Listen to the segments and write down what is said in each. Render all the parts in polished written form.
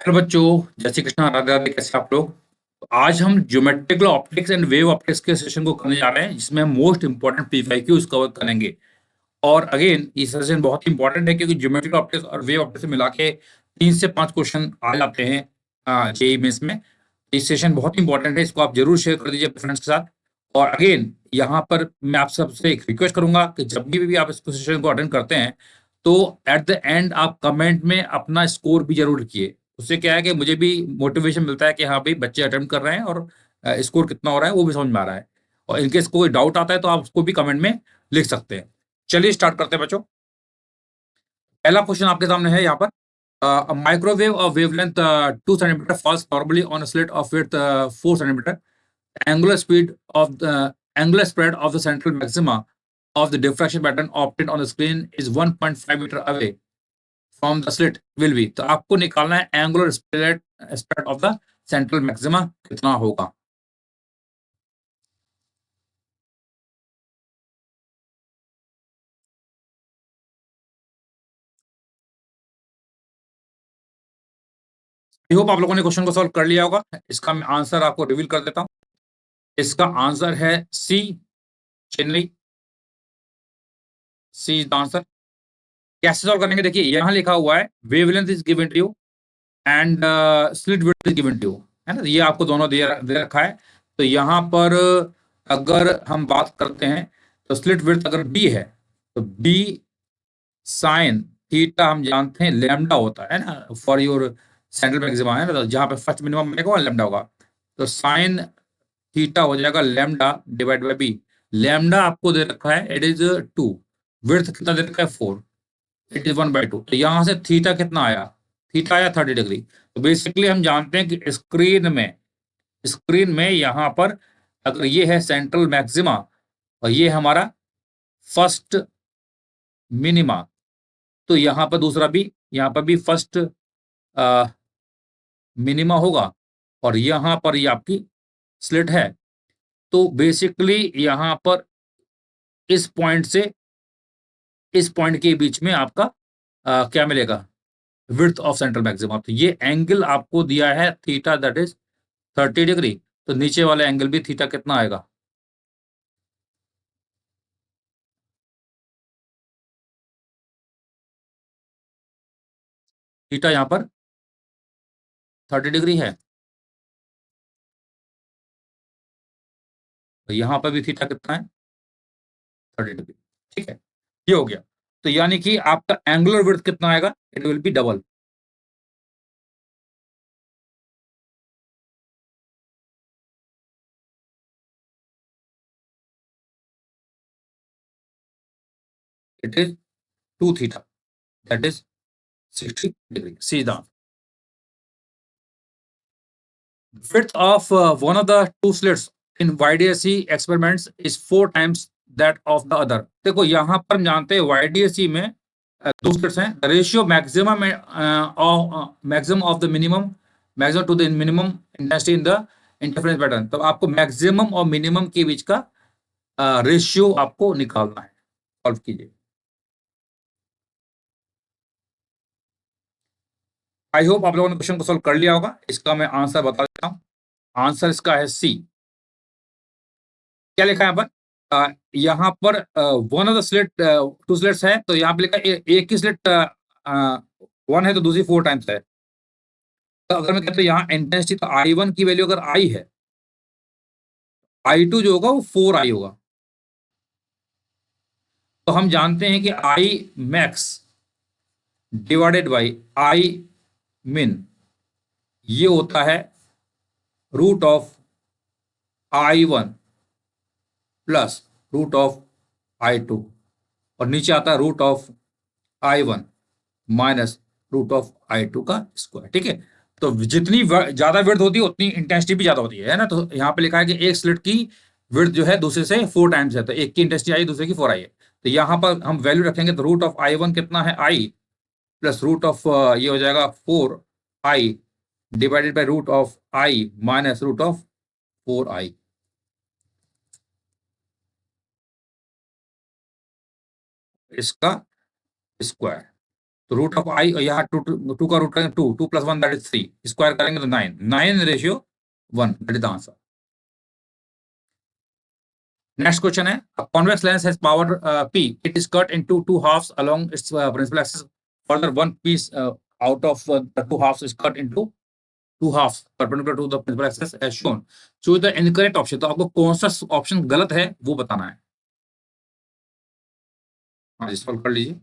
Hello बच्चों, जय श्री कृष्णा, राधे राधे। कैसे आप लोग? तो आज हम geometrical optics and wave optics के सेशन को करने जा रहे हैं, जिसमें हम मोस्ट इंपॉर्टेंट पीवाईक्यूज कवर करेंगे। और अगेन ये सेशन बहुत इंपॉर्टेंट है, क्योंकि ज्योमेट्रिकल ऑप्टिक्स और वेव ऑप्टिक्स से मिला के 3 से 5 क्वेश्चन आ जाते हैं जेई मेंस में। इस सेशन बहुत इंपॉर्टेंट है, इसको आप जरूर शेयर कर दीजिए अपने फ्रेंड्स के साथ। और अगेन यहाँ पर मैं आप सबसे एक रिक्वेस्ट करूंगा कि जब भी आप इस सेशन को अटेंड करते हैं, तो एट द एंड आप कमेंट में अपना स्कोर भी जरूर लिखिए। उससे क्या है कि मुझे भी मोटिवेशन मिलता है कि हाँ भाई, बच्चे अटेम्प्ट कर रहे हैं और स्कोर कितना हो रहा है वो भी समझ में आ रहा है। और इनकेस कोई डाउट आता है तो आप उसको भी कमेंट में लिख सकते हैं। चलिए स्टार्ट करते हैं बच्चों। पहला क्वेश्चन आपके सामने है यहाँ पर। Microwave of wavelength 2 centimetre falls normally on slit of width 4 centimetre. Angular speed of the angular spread of the central maxima of the diffraction pattern obtained on the screen is 1.5 meter away from the slit will be। तो आपको निकालना है angular spread of the central maxima कितना होगा। I hope आप लोगों ने question को सॉल्व कर लिया होगा। इसका मैं आंसर आपको रिवील कर देता हूं। इसका आंसर है C, Chennai. C is the answer. कैसे सॉल्व करेंगे? देखिए यहां लिखा हुआ है wavelength is given to you and slit width is given to you, है ना। ये आपको दोनों दे रखा है। तो यहाँ पर अगर हम बात करते हैं, तो स्लिट विड्थ अगर बी है, तो बी साइन थीटा हम जानते हैं लैम्डा होता है ना, फॉर योर सेंट्रल मैक्सिमा, है ना। तो जहाँ पे फर्स्ट मिनिमम बनेगा वहाँ लैम्डा होगा। तो साइन थीटा हो जाएगा lambda divide by B. Lambda आपको दे रखा है, इट इज 2। विड्थ कितना दे रखा है? 4। It is 1/2। तो यहाँ से थीटा कितना आया? थीटा आया 30 डिग्री। तो बेसिकली हम जानते हैं कि स्क्रीन में यहाँ पर अगर ये है सेंट्रल मैक्सिमा और ये हमारा फर्स्ट मिनिमा, तो यहाँ पर दूसरा भी, यहाँ पर भी फर्स्ट मिनिमा होगा और यहाँ पर ये आपकी स्लिट है। तो बेसिकली यहाँ पर इस पॉइंट से इस पॉइंट के बीच में आपका क्या मिलेगा? Width of central maxima. तो ये एंगल आपको दिया है थीटा, दैट इज 30 डिग्री। तो नीचे वाला एंगल भी थीटा कितना आएगा? थीटा यहाँ पर 30 डिग्री है, तो यहाँ पर भी थीटा कितना है? 30 डिग्री। ठीक है, ये हो गया। तो यानी कि आपका एंगुलर विड्थ कितना आएगा? It will B double. It is 2 theta, that is 60 degree. सीधा width of one of the two slits in YDSC experiments is 4 times that of the other। देखो यहाँ पर हम जानते हैं YDSC में दो स्लिट्स हैं। Ratio maximum maximum of the minimum maximum to the minimum intensity in the interference pattern. तो आपको मैक्सिमम और मिनिमम के बीच का रेशियो आपको निकालना है। सॉल्व कीजिए। आई होप आप लोगों ने क्वेश्चन को सॉल्व कर लिया होगा। इसका मैं आंसर बता देता हूँ। आंसर इसका है सी। क्या लिखा है यहाँ पर? यहाँ पर one of the slit, two slits है, तो यहाँ पे लिखा है एक की स्लिट वन है तो दूसरी 4 टाइम्स है। तो अगर मैं कहता हूँ यहाँ इंटेंसिटी, तो I1 की वैल्यू अगर आई है, I2 जो होगा वो 4I होगा। तो हम जानते हैं कि I max divided by I मिन, ये होता है √of I1 plus √of I2, और नीचे आता है √of I1 minus √of I2 का स्क्वायर। ठीक है। तो जितनी ज्यादा विड्थ होती है उतनी इंटेंसिटी भी ज्यादा होती है ना। तो यहाँ पे लिखा है कि एक स्लिट की विड्थ जो है दूसरे से 4 टाइम्स है, तो एक की इंटेंसिटी आई, दूसरे की 4I है। तो यहाँ पर हम वैल्यू रखेंगे, तो √of I1 कितना है? I प्लस रूट ऑफ ये हो जाएगा 4I divided by √of I minus √of 4I। इसका स्क्वायर। तो रूट ऑफ आई, यहाँ टू टू का रूट करेंगे 2, 2 + 1 दैट इज 3, स्क्वायर करेंगे तो 9, 9 ratio 1, that is the answer. Next question है, convex lens has power p, it is cut into two halves along its principal axis, further one piece out of the two halves is cut into two halves perpendicular to the principal axis as shown, choose the incorrect option. तो आपको कौन सा option गलत है वो बताना है। हाँ जी, सॉल्व कर लीजिए।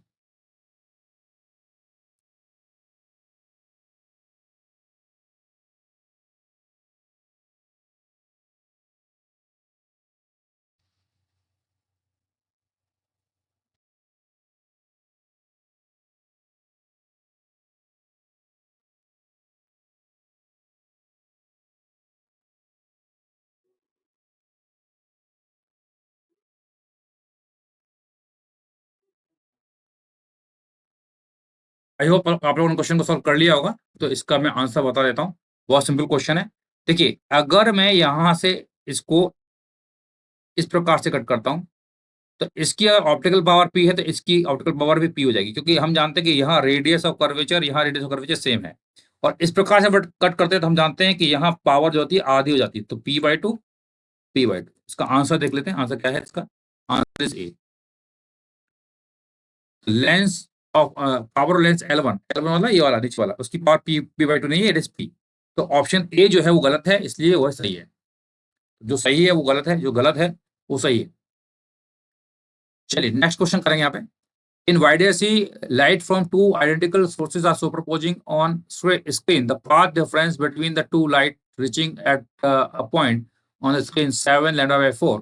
आई होप आप लोगों ने क्वेश्चन को सॉल्व कर लिया होगा। तो इसका मैं आंसर बता देता हूँ। बहुत सिंपल क्वेश्चन है। देखिए, अगर मैं यहाँ से इसको इस प्रकार से कट करता हूँ, तो इसकी अगर ऑप्टिकल पावर P है, तो इसकी ऑप्टिकल पावर भी P हो जाएगी, क्योंकि हम जानते हैं कि यहाँ रेडियस ऑफ कर्वेचर, यहाँ रेडियस ऑफ कर्वेचर सेम है। और इस प्रकार से बट कट करते हैं तो हम जानते हैं कि यहाँ पावर जो होती है आधी हो जाती है, तो P/2, P/2। इसका आंसर देख लेते हैं, आंसर क्या है इसका। Answer is a. Lens of power lens L1, L1 वाला, ये वाला नीचे वाला, उसकी पावर P/2 नहीं है, इट इज P। तो ऑप्शन ए जो है वो गलत है, इसलिए वह सही है। जो सही है वो गलत है, जो गलत है वो सही है। चलिए नेक्स्ट क्वेश्चन करेंगे यहाँ पे। In Videosi, light from two identical sources are superposing on screen. The path difference between the two light reaching at a point on the screen 7 lambda by 4.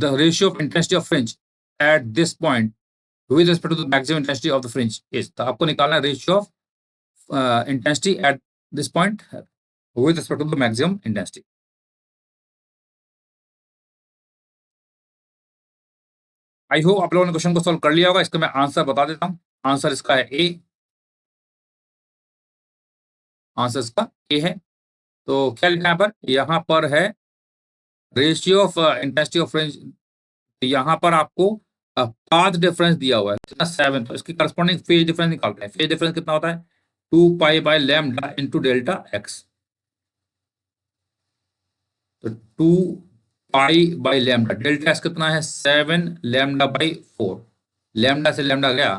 The ratio of intensity of fringe at this point with respect to the maximum intensity of the fringe is. तो आपको निकालना है ratio of intensity at this point with respect to the maximum intensity. I hope आप लोगों ने question को solve कर लिया होगा। इसका मैं आंसर बता देता हूँ। आंसर इसका है ए। आंसर इसका ए है। तो क्या लिखा है यहाँ पर है ratio of intensity of fringe. यहाँ पर आपको पाथ डिफरेंस दिया हुआ है कितना, 7। तो इसकी करस्पॉन्डिंग फेज डिफरेंस निकालते हैं। फेज डिफरेंस कितना होता है, 2 पाई/लैम्डा इंटू डेल्टा एक्स। तो 2 पाई/लैम्डा, डेल्टा एक्स कितना है, 7 लैम्डा/4। लैम्डा से लैम्डा गया,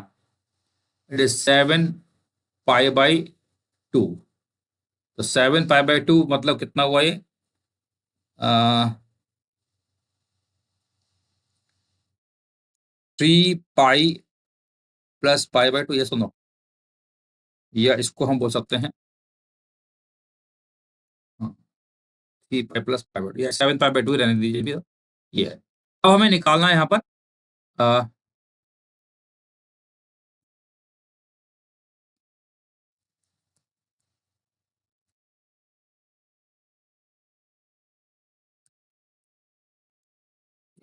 इट इज 7 पाई/2। तो 7 पाई/2 मतलब कितना हुआ ये, 3 पाई प्लस पाई/2, ये सुनो, या इसको हम बोल सकते हैं 3 पाई प्लस पाई/2, या 7 पाई/2 रहने दीजिए भी। ये है। अब हमें निकालना है यहाँ पर अ,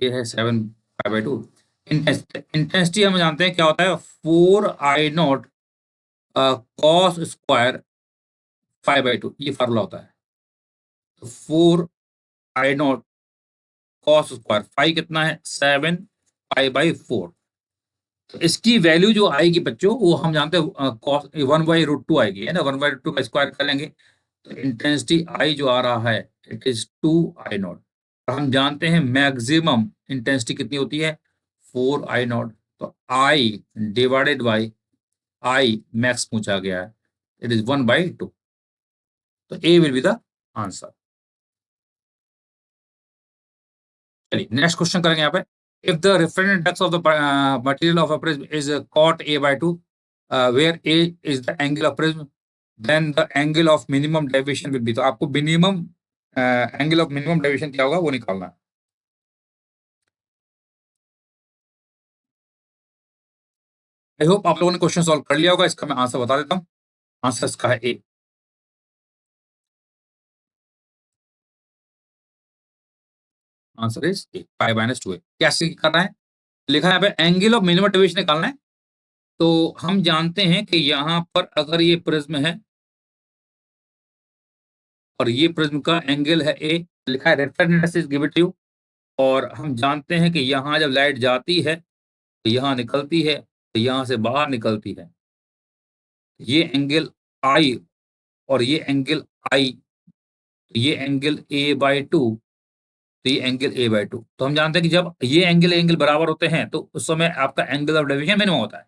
ये है 7 पाई/2। इंटेंसिटी हम जानते हैं क्या होता है, 4I0 कॉस स्क्वायर 5/2, ये फार्मूला होता है। तो 4I0 कॉस स्क्वायर, फाइव कितना है, 7 पाई/4। तो इसकी वैल्यू जो आएगी बच्चों, वो हम जानते हैं कॉस 1/√2 आएगी, है ना। 1/√2 का स्क्वायर कर लेंगे तो इंटेंसिटी आई जो आ रहा है, इट इज 2I0। और हम जानते हैं मैक्सिमम इंटेंसिटी कितनी होती है, 4I0। तो I divided by I max पूछा गया है, इट इज 1/2। तो ए विल बी द आंसर। चलिए नेक्स्ट क्वेश्चन करेंगे यहाँ पे। If the refracted index of the material of a prism is cot A/2, where A is the angle of prism, then the angle of minimum deviation will be। तो आपको minimum angle of minimum deviation क्या होगा वो निकालना है। I hope आप लोगों ने क्वेश्चन सॉल्व कर लिया होगा। इसका मैं आंसर बता देता हूँ। आंसर इसका है ए। Answer is a, π-2a। कैसे करना है, लिखा है एंगल ऑफ मिनिमम डेविएशन निकालना है। तो हम जानते हैं कि यहाँ पर अगर ये प्रिज्म है और ये प्रिज्म का एंगल है ए, लिखा है refracted index is given to you. और हम जानते हैं कि यहाँ जब लाइट जाती है तो यहाँ निकलती है, तो यहाँ से बाहर निकलती है। ये एंगल आई और ये एंगल आई, तो ये एंगल a/2, तो ये एंगल a/2। तो हम जानते हैं कि जब ये एंगल बराबर होते हैं तो उस समय आपका एंगल ऑफ डेविएशन मिनिमम होता है।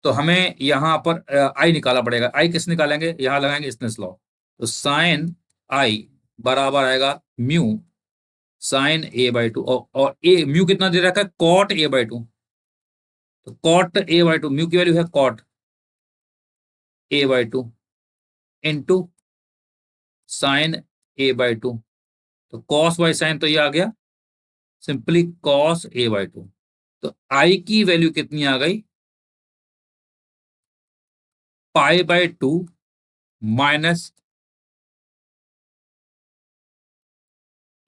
तो हमें यहाँ पर आई निकालना पड़ेगा। आई किस निकालेंगे? यहाँ लगाएंगे स्नेल्स लॉ। तो साइन आई बराबर आएगा म्यू साइन a/2, और ए म्यू कितना दे रखा है? Cot a/2। तो कॉट a/2, म्यू की वैल्यू है cot a/2 into sine a/2। तो कॉस बाई साइन, तो ये आ गया सिंपली कॉस a/2। तो आई की वैल्यू कितनी आ गई? π/2 माइनस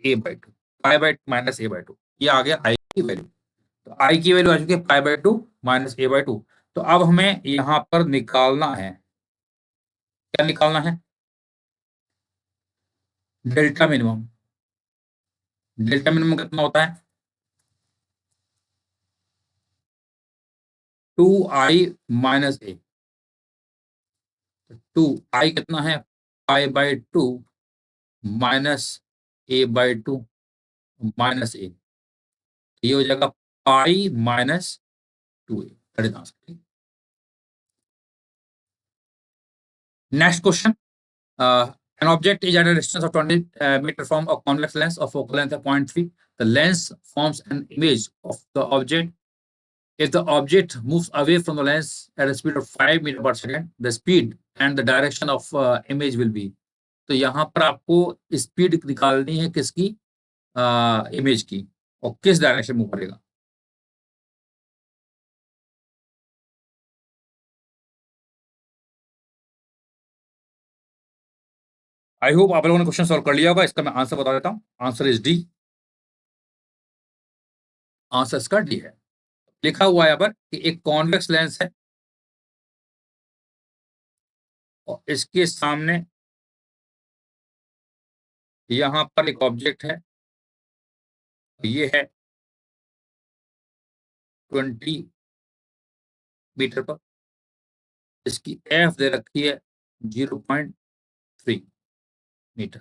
a/2, π/-a/2, ये आ गया आई की वैल्यू। तो आई की वैल्यू आ चुकी है π/2 माइनस a/2। तो अब हमें यहां पर निकालना है, क्या निकालना है? Delta minimum. डेल्टा मिनिमम कितना होता है? 2i - a। टू आई कितना है? π/2 माइनस a/2 माइनस ए, ये हो जाएगा π-2a। Next question. An object is at a distance of 20 meter from a convex lens of focal length of 0.3. The lens forms an image of the object. If the object moves away from the lens at a speed of 5 meter per second, the speed and the direction of image will be. तो यहाँ पर आपको speed निकालनी है किसकी? Image की, और किस डायरेक्शन मूव करेगा। आई होप आप लोगों ने क्वेश्चन सॉल्व कर लिया होगा। इसका मैं आंसर बता देता हूँ। Answer is D. आंसर इसका डी है। लिखा हुआ है यहाँ पर कि एक कॉन्वेक्स लेंस है और इसके सामने यहाँ पर एक ऑब्जेक्ट है, ये है 20 मीटर पर। इसकी एफ दे रखी है 0.3 मीटर।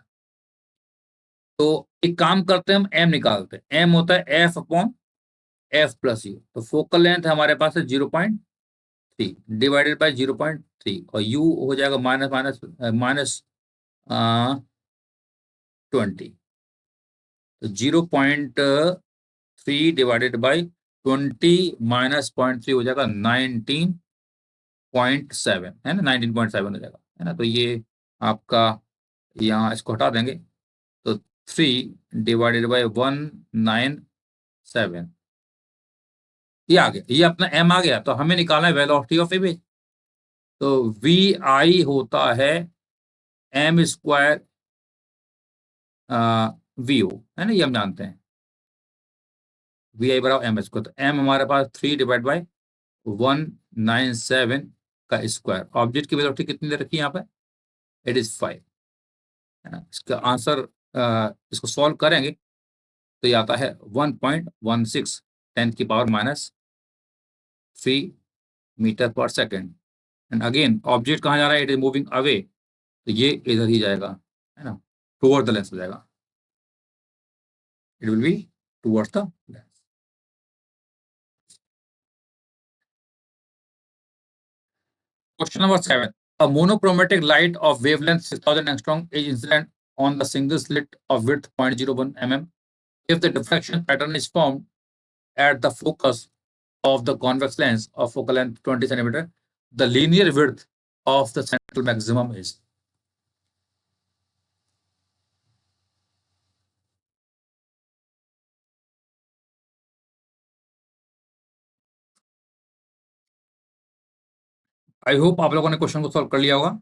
तो एक काम करते हैं, हम एम निकालते हैं। एम होता है F upon F plus you. तो फोकल लेंथ हमारे पास है 0.3 डिवाइडेड बाय 0.3, और यू हो जाएगा माइनस माइनस माइनस 20। तो 0.3 डिवाइडेड बाई 20 माइनस 0.3 हो जाएगा 19.7, है ना? 19.7 हो जाएगा, है ना? तो ये आपका, यहाँ इसको हटा देंगे तो 3/197, ये आ गया। ये अपना एम आ गया। तो हमें निकालना है वेलोसिटी ऑफ इमेज। तो वी आई होता है एम स्क्वायर वी ओ, है ना? ये हम जानते हैं। वी आई बराबर एम स्क्वायर। तो एम हमारे पास 3/197 का स्क्वायर। ऑब्जेक्ट की वेलोसिटी कितनी दे रखी है यहाँ पे? इट इज 5, है ना? इसका आंसर, इसको सॉल्व करेंगे तो ये आता है 1.16 10⁻³ मीटर पर सेकेंड। एंड अगेन ऑब्जेक्ट कहाँ जा रहा है? इट इज मूविंग अवे, तो ये इधर ही जाएगा, है ना? टुवर्ड द लेंस हो जाएगा। It will be towards the lens. Question number 7. A monochromatic light of wavelength 6000 angstrom is incident on the single slit of width 0.01 mm. If the diffraction pattern is formed at the focus of the convex lens of focal length 20 centimeter, the linear width of the central maximum is. I hope आप लोगों ने question को solve कर लिया होगा।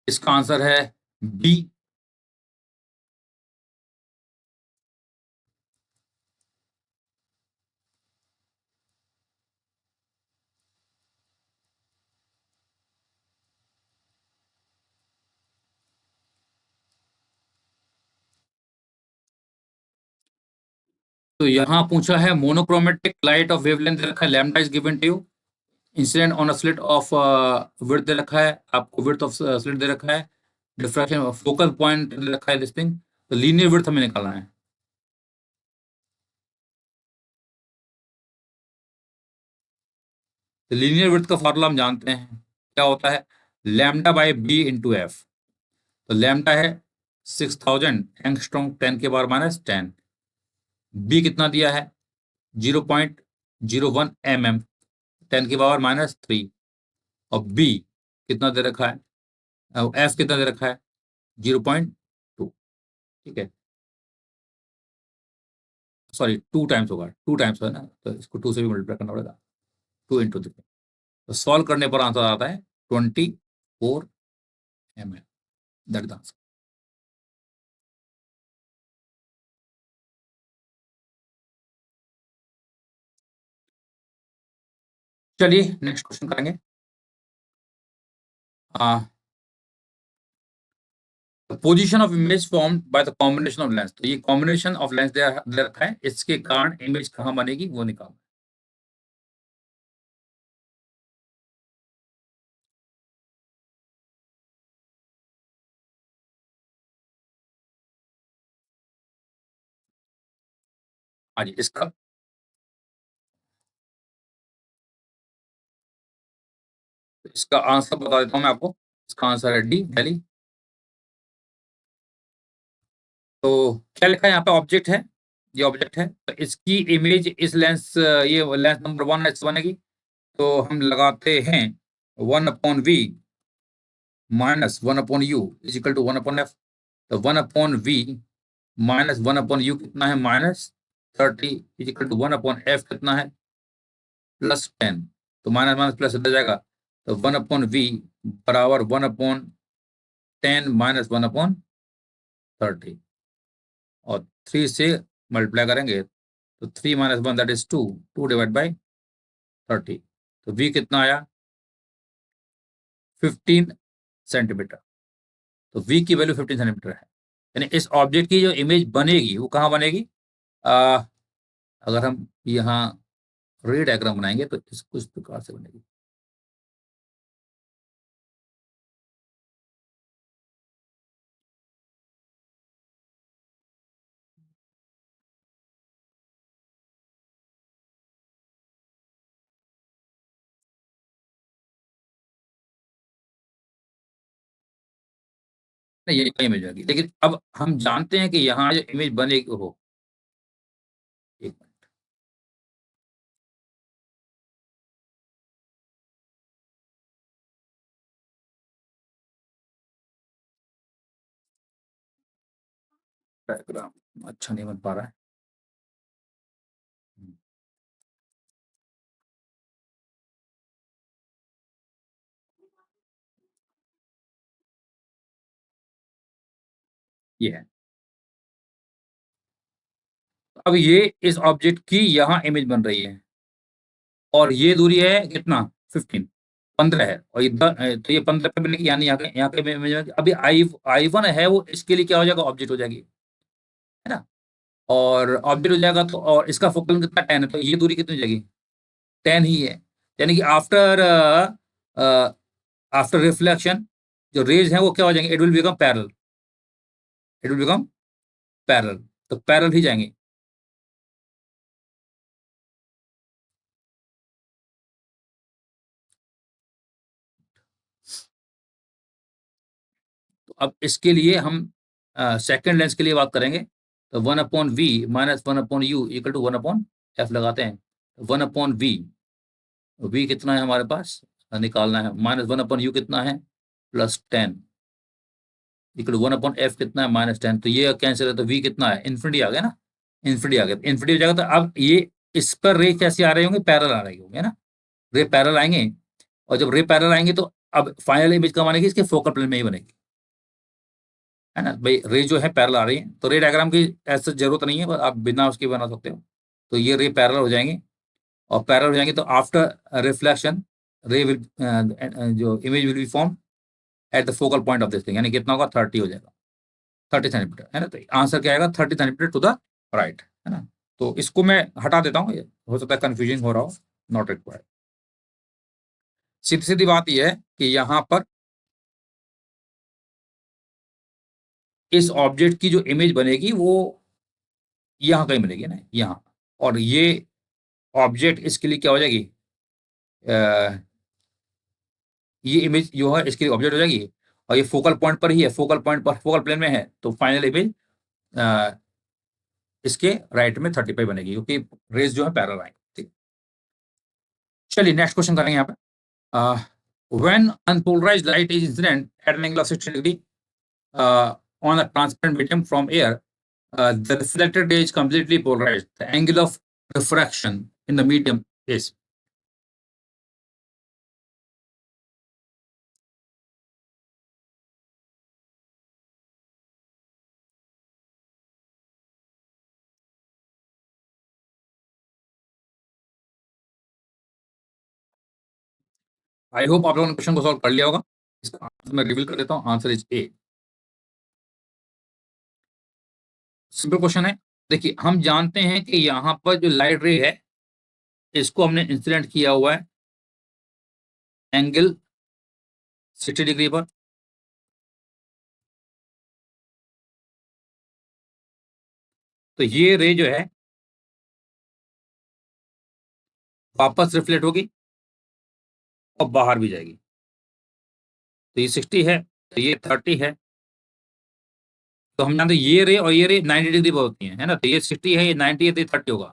इसका answer है B. तो यहाँ पूछा है मोनोक्रोमेटिक लाइट ऑफ वेवलेंथ दे रखा है, lambda is given to you, incident on a slit of width दे रखा है, आपको विड्थ ऑफ स्लिट दे रखा है, डिफ्रैक्शन फोकल पॉइंट दे रखा है, दिस थिंग, तो लीनियर विड्थ हमें निकालना है। तो लीनियर विड्थ का फॉर्मूला हम जानते हैं क्या होता है, lambda by B into F. तो लैम्डा है 6000 एंगस्ट्रॉम 10⁻⁻10, बी कितना दिया है 0.01 mm 10⁻⁻3, और बी कितना दे रखा है, एफ कितना दे रखा है 0.2, ठीक है, सॉरी 2 टाइम्स होगा, 2 टाइम्स है ना, तो इसको 2 से भी मल्टीप्लाई करना पड़ेगा, 2 × 3। तो सॉल्व करने पर आंसर आता है 24 mm, दैट इज आंसर। चलिए नेक्स्ट क्वेश्चन करेंगे। Position of image formed by the combination of lens, तो ये कॉम्बिनेशन ऑफ लेंस दे रखा है, इसके कारण इमेज कहाँ बनेगी वो निकालना। हाँ जी, इसका आंसर बता देता हूँ मैं आपको, इसका आंसर है डी, दिल्ली। तो क्या लिखा है यहाँ पे, ऑब्जेक्ट है, ये ऑब्जेक्ट है, तो इसकी इमेज इस लेंस, ये लेंस नंबर 1 ऐसे बनेगी, तो हम लगाते हैं 1/v minus 1/u is equal to 1/f। तो 1/v माइनस 1/u कितना है -30 इज इक्वल टू 1/f कितना है +10, तो माइनस माइनस प्लस रह जाएगा, तो 1/v बराबर 1/10 माइनस 1/30, और 3 से मल्टीप्लाई करेंगे तो 3 - 1 दैट इज 2, 2 डिवाइड बाई 30, तो v कितना आया 15 सेंटीमीटर। तो v की वैल्यू 15 सेंटीमीटर है, यानी इस ऑब्जेक्ट की जो इमेज बनेगी वो कहाँ बनेगी, आ, अगर हम यहाँ रे डायग्राम बनाएंगे तो इस कुछ प्रकार से बनेगी। नहीं, ये इमेज आएगी, लेकिन अब हम जानते हैं कि यहाँ जो इमेज बनेगी हो, एक डायग्राम अच्छा नहीं बन पा रहा है। ये है, अब ये इस ऑब्जेक्ट की यहाँ इमेज बन रही है, और ये दूरी है कितना 15, 15 है, और इधर तो ये 15 पे बनेगी, यानी यहाँ के इमेज में अभी I1 है, वो इसके लिए क्या हो जाएगा, ऑब्जेक्ट हो जाएगी, है ना, और ऑब्जेक्ट हो जाएगा, तो और इसका फोकल कितना 10 है, तो ये दूरी कितनी हो जाएगी 10 ही है, यानी कि आफ्टर रिफ्लेक्शन जो रेज है वो क्या हो जाएंगे, इट विल बिकम पैरेलल, तो पैरेलल ही जाएंगे। तो अब इसके लिए हम सेकंड लेंस के लिए बात करेंगे, तो 1/v minus 1/u equal to 1/f लगाते हैं, 1/v, v कितना है हमारे पास निकालना है, माइनस 1/u कितना है +10 इक्वल टू 1/f कितना है -10, तो ये कैंसिल है, तो v कितना है इन्फिनिटी आ गया ना, इन्फिनिटी आ गया, इन्फिनिटी हो जाएगा, तो अब ये इस पर रे कैसे आ रहे होंगे, पैरेलल आ रही होंगे, है ना, रे पैरेलल आएंगे, और जब रे पैरेलल आएंगे तो अब फाइनल इमेज कब बनेगी, इसके फोकल प्लेन में ही बनेगी, है ना भाई, रे जो है पैरेलल आ रही है, तो रे डायग्राम की ऐसा जरूरत नहीं है, पर आप बिना उसके बना सकते हो, तो ये रे पैरेलल हो जाएंगे, और पैरेलल हो जाएंगे तो आफ्टर रिफ्लेक्शन रे विल जो image will be form at the focal point of this thing, यानी कितना होगा 30 हो जाएगा, 30 सेंटीमीटर, है ना, तो आंसर क्या आएगा 30 सेंटीमीटर टू द राइट, है ना। तो इसको मैं हटा देता हूँ, हो सकता है कंफ्यूजिंग हो रहा हो, नॉट रिक्वायर्ड। सीधी सीधी बात यह है कि यहाँ पर इस ऑब्जेक्ट की जो इमेज बनेगी वो यहाँ कहीं बनेगी ना, यहाँ। और ये ऑब्जेक्ट इसके लिए क्या हो जाएगी, ये इमेज जो है इसके लिए ऑब्जेक्ट हो जाएगी, और ये फोकल पॉइंट पर ही है, फोकल पॉइंट पर फोकल प्लेन में है, तो फाइनल इमेज इसके राइट में 35 बनेगी, क्योंकि रेज जो है पैरेलल आएंगे। ठीक, चलिए नेक्स्ट क्वेश्चन करेंगे यहाँ पे। When unpolarised light is incident at an angle of 60 degree on a transparent medium from air, the reflected ray is completely polarized. The angle of refraction in the medium is. I hope आप लोगों ने question को solve कर लिया होगा। इसका answer मैं reveal कर देता हूँ, answer is a. Simple question है। देखिए हम जानते हैं कि यहाँ पर जो लाइट रे है इसको हमने इंसिडेंट किया हुआ है एंगल 60 डिग्री पर। तो ये रे जो है वापस रिफ्लेक्ट होगी और बाहर भी जाएगी। तो ये 60 है, तो ये 30 है। तो हम जानते हैं ये रे और ये रे 90 डिग्री पर होती है ना। तो ये 60 है, ये 90 है, तो ये 30 होगा।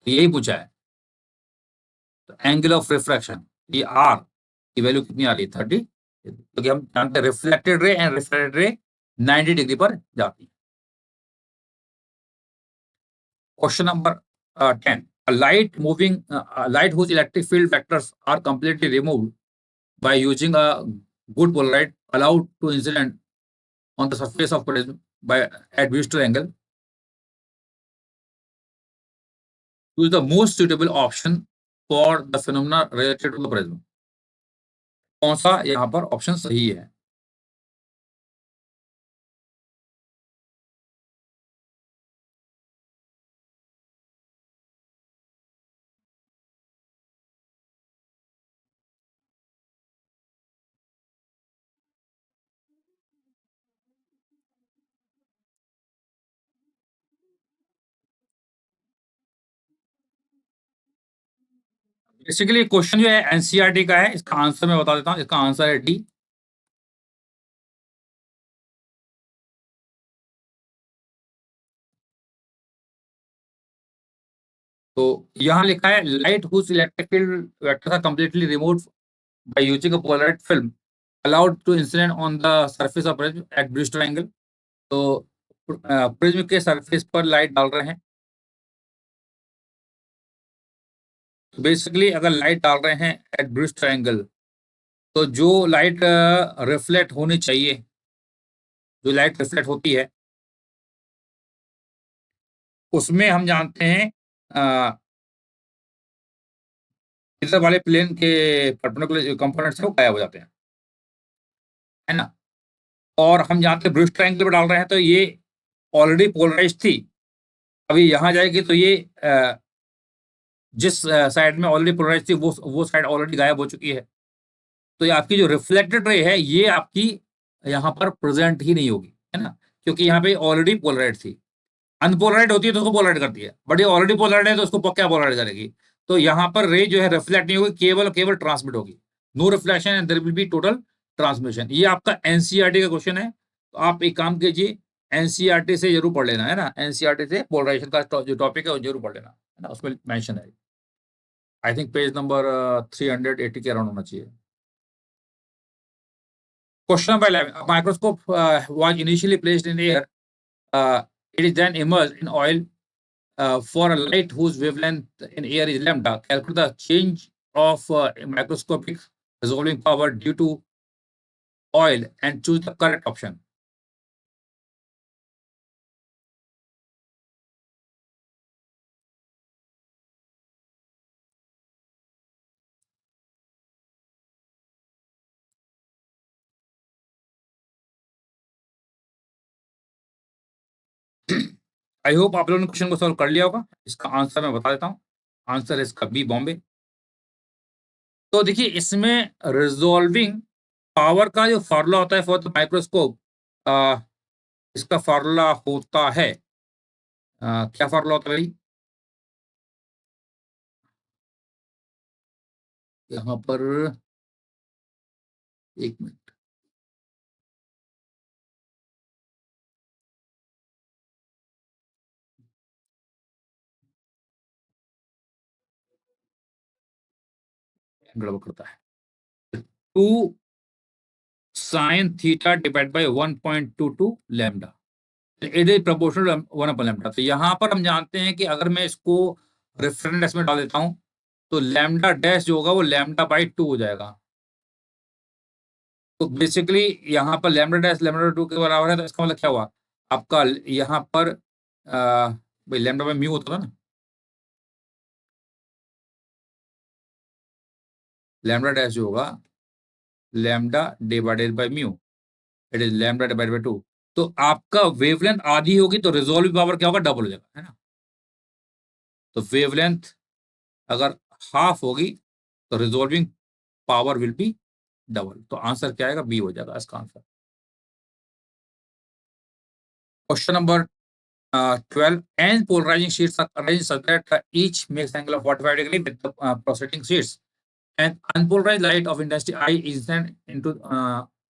तो यही पूछा है। तो एंगल ऑफ रिफ्रैक्शन, ये आर की वैल्यू कितनी आ रही है, 30। क्योंकि हम जानते हैं reflected ray and reflected ray 90 degree पर जाती है। Question number 10। A light moving, a light whose electric field vectors are completely removed by using a good polarite allowed to incident on the surface of prism by at Brewster angle. Choose the most suitable option for the phenomena related to the prism. कौन सा यहाँ पर option सही है? Basically question जो है NCERT का है, इसका आंसर मैं बता देता हूँ। इसका आंसर है डी। तो यहाँ लिखा है light whose electric field vectors are completely removed by using a polarised film allowed to incident on the surface of prism at Brewster angle. तो प्रिज्म के सरफेस पर लाइट डाल रहे हैं। तो बेसिकली अगर लाइट डाल रहे हैं एट ब्रूस्टर एंगल, तो जो लाइट रिफ्लेक्ट होनी चाहिए, जो लाइट रिफ्लेक्ट होती है उसमें हम जानते हैं इधर वाले प्लेन के परपेंडिकुलर जो कंपोनेंट्स हैं वो गायब हो जाते हैं, है ना। और हम जानते हैं ब्रूस्टर एंगल पे डाल रहे हैं, तो ये ऑलरेडी पोलराइज थी। अभी यहाँ जाएगी तो ये जिस साइड में ऑलरेडी पोलराइज थी वो साइड ऑलरेडी गायब हो चुकी है। तो ये आपकी जो रिफ्लेक्टेड रे है ये आपकी यहाँ पर प्रेजेंट ही नहीं होगी, है ना, क्योंकि यहाँ पे ऑलरेडी पोलराइड थी। अनपोलराइड होती है तो उसको पोलराइड करती है, बट ये ऑलरेडी पोलराइड है तो उसको क्या पोलराइड करेगी। तो यहाँ पर रे जो है रिफ्लेक्ट नहीं होगी, केवल केवल ट्रांसमिट होगी। No reflection and there will be total transmission. ये आपका एनसीईआरटी का क्वेश्चन है। तो आप एक काम कीजिए, एनसीईआरटी से जरूर पढ़ लेना, है ना। एनसीईआरटी से पोलराइजेशन का जो टॉपिक है वो जरूर पढ़ लेना, है ना, उसमें मेंशन है। आई थिंक पेज नंबर 380 के अराउंड होना चाहिए। Question number 11. A microscope was initially placed in the air. It is then immersed in oil for a light whose wavelength in air is lambda. Calculate the change of microscopic resolving power due to oil and choose the correct option. I hope आप लोगों ने question को solve कर लिया होगा। इसका answer मैं बता देता हूँ। आंसर इसका बी, बॉम्बे। तो देखिए इसमें रिजॉल्विंग पावर का जो फार्मूला होता है फॉर द माइक्रोस्कोप, इसका फार्मूला होता है, क्या फार्मूला होता है भाई? यहाँ पर एक मिनट, गड़बड़ करता है। 2 sine theta divide by 1.22 lambda, it is proportional 1 upon lambda. तो यहाँ पर हम जानते हैं कि अगर मैं इसको रेफरेंस में डाल देता हूँ तो लैम्डा डैश जो होगा वो लैम्डा बाई 2 हो जाएगा। तो बेसिकली यहाँ पर लैम्डा डैश लैम्डा 2 के बराबर है, तो इसका मतलब क्या हुआ आपका यहाँ पर भाई लैम्डा बाई म्यू होता था ना, लैम्डा डैश जो होगा lambda divided by mu, it is lambda divided by 2। तो आपका वेवलेंथ आधी होगी तो रिजॉल्व पावर क्या होगा, डबल हो जाएगा, है ना। तो वेवलेंथ अगर हाफ होगी तो resolving power will be double. तो आंसर क्या आएगा, बी हो जाएगा इसका answer. Question number 12, n polarizing sheets are arranged such that each makes angle of 45 degree with the preceding sheets, and unpolarized light of intensity I is sent into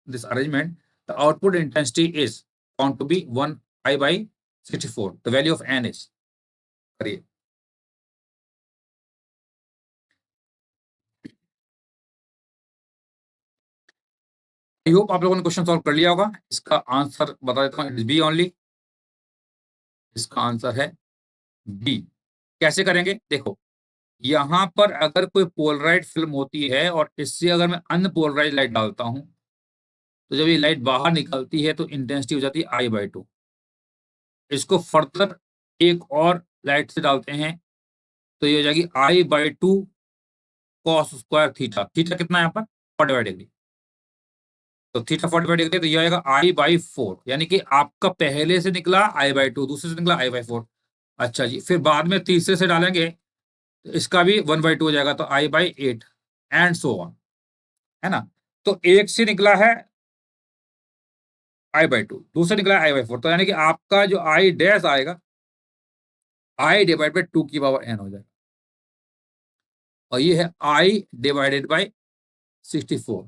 this arrangement. The output intensity is found to be 1 I by 64. The value of n is, करिए। I hope आप लोगों ने question solve कर लिया होगा। इसका answer बता देता हूँ, इट इज बी ओनली। इसका आंसर है बी। कैसे करेंगे देखो, यहाँ पर अगर कोई पोलराइड फिल्म होती है और इससे अगर मैं अनपोलराइज लाइट डालता हूं, तो जब ये लाइट बाहर निकलती है तो इंटेंसिटी हो जाती है आई बाई 2। इसको फर्दर एक और लाइट से डालते हैं तो ये हो जाएगी I by 2 cos square theta. Theta कितना है यहाँ पर, 45 डिग्री। तो थीटा 45 डिग्री, तो ये आएगा आई बाई 4, यानी कि आपका पहले से निकला आई बाई 2, दूसरे से निकला आई बाई 4। अच्छा जी, फिर बाद में तीसरे से डालेंगे तो इसका भी 1/2 हो जाएगा, तो आई बाई 8 एंड सो ऑन, है ना। तो एक से निकला है आई बाई 2, दूसरे निकला है आई बाई 4, तो यानी कि आपका जो आई डैश आएगा आई डिवाइड बाई 2 की पावर एन हो जाएगा, और ये है आई डिवाइडेड बाई 64।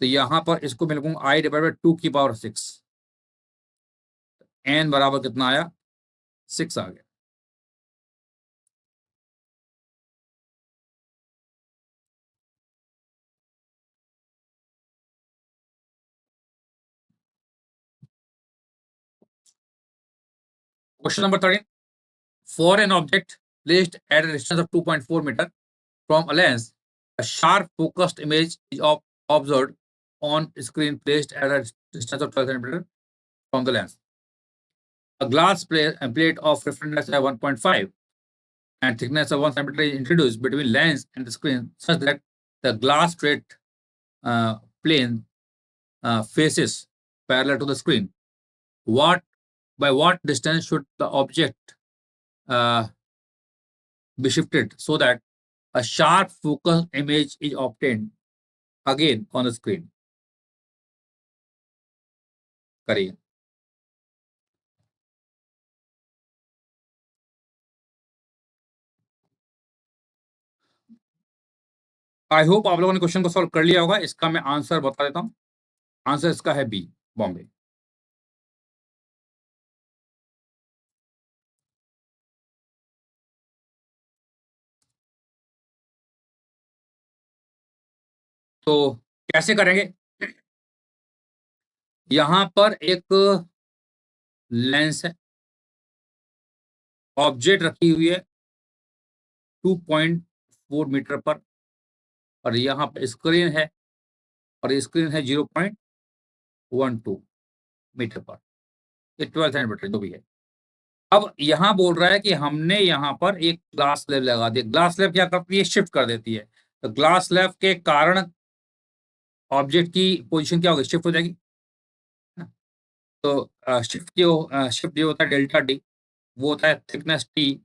तो यहां पर इसको मैं लिखूंगा आई डिवाइड बाई 2 की पावर 6, एन बराबर कितना आया, 6 आ गया। Question number 13, for an object placed at a distance of 2.4 meter from a lens, a sharp focused image is observed on screen placed at a distance of 12 centimeter from the lens. A glass plate of reference 1.5 and thickness of 1 centimeter is introduced between lens and the screen such that the glass plate plane faces parallel to the screen. What by what distance should the object uh, be shifted so that a sharp focus image is obtained again on the screen? करिए। I hope आप लोगों ने question को solve कर लिया होगा। इसका मैं आंसर बता देता हूँ। आंसर इसका है बी, बॉम्बे। तो कैसे करेंगे, यहां पर एक लेंस है, ऑब्जेक्ट रखी हुई है 2.4 मीटर पर, और यहाँ पर स्क्रीन है, और स्क्रीन है 0.12 मीटर पर, ये 12 सेंटीमीटर जो भी है। अब यहाँ बोल रहा है कि हमने यहाँ पर एक ग्लास स्लैब लगा दी। ग्लास स्लैब क्या करती है, शिफ्ट कर देती है। तो ग्लास स्लैब के कारण ऑब्जेक्ट की पोजीशन क्या होगी, शिफ्ट हो जाएगी, है ना? तो शिफ्ट जो होता है डेल्टा डी, वो होता है thickness T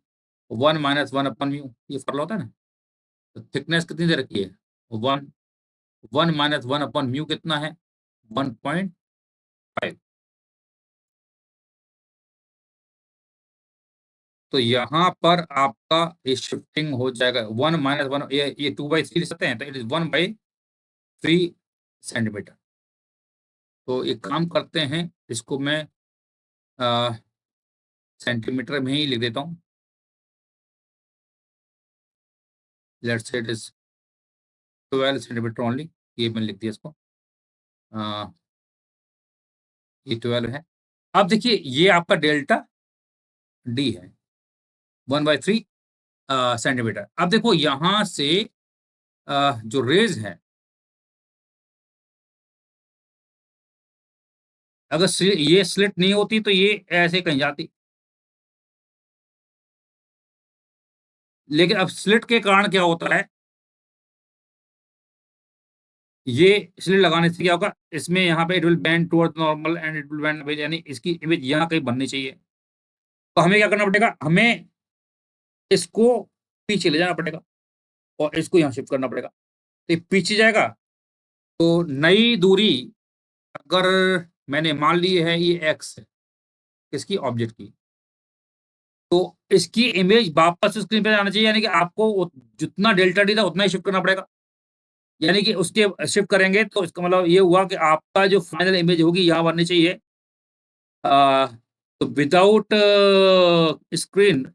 1 minus 1 upon mu, ये फॉर्मूला होता है ना। तो थिकनेस कितनी दे रखी है? 1, 1 माइनस 1 अपॉन म्यू कितना है? 1.5। तो यहाँ पर आपका ये शिफ्टिंग हो जाएगा 1 माइनस 1, ये 2/3 ले सकते हैं, तो इट इज 1/3 सेंटीमीटर। तो एक काम करते हैं, इसको मैं सेंटीमीटर में ही लिख देता हूँ। Let's say it is 12 centimetre only, ये मैंने लिख दिया इसको। अ, ये 12 है। अब देखिए ये आपका डेल्टा डी है 1/3 सेंटीमीटर। अब देखो यहाँ से जो रेज है, अगर ये स्लिट नहीं होती तो ये ऐसे कहीं जाती, लेकिन अब स्लिट के कारण क्या होता है, ये स्लिट लगाने से क्या होगा, इसमें यहाँ पे it will bend towards normal and it will bend, यानी इसकी इमेज यहाँ कहीं बननी चाहिए। तो हमें क्या करना पड़ेगा, हमें इसको पीछे ले जाना पड़ेगा और इसको यहाँ शिफ्ट करना पड़ेगा। तो ये पीछे जाएगा, तो नई दूरी अगर मैंने मान ली है ये एक्स है, किसकी, ऑब्जेक्ट की, तो इसकी इमेज वापस स्क्रीन पे आना चाहिए, यानी कि आपको जितना डेल्टा डी था उतना ही शिफ्ट करना पड़ेगा। यानी कि उसके शिफ्ट करेंगे तो इसका मतलब ये हुआ कि आपका जो फाइनल इमेज होगी यहाँ बननी चाहिए, अ, तो विदाउट स्क्रीन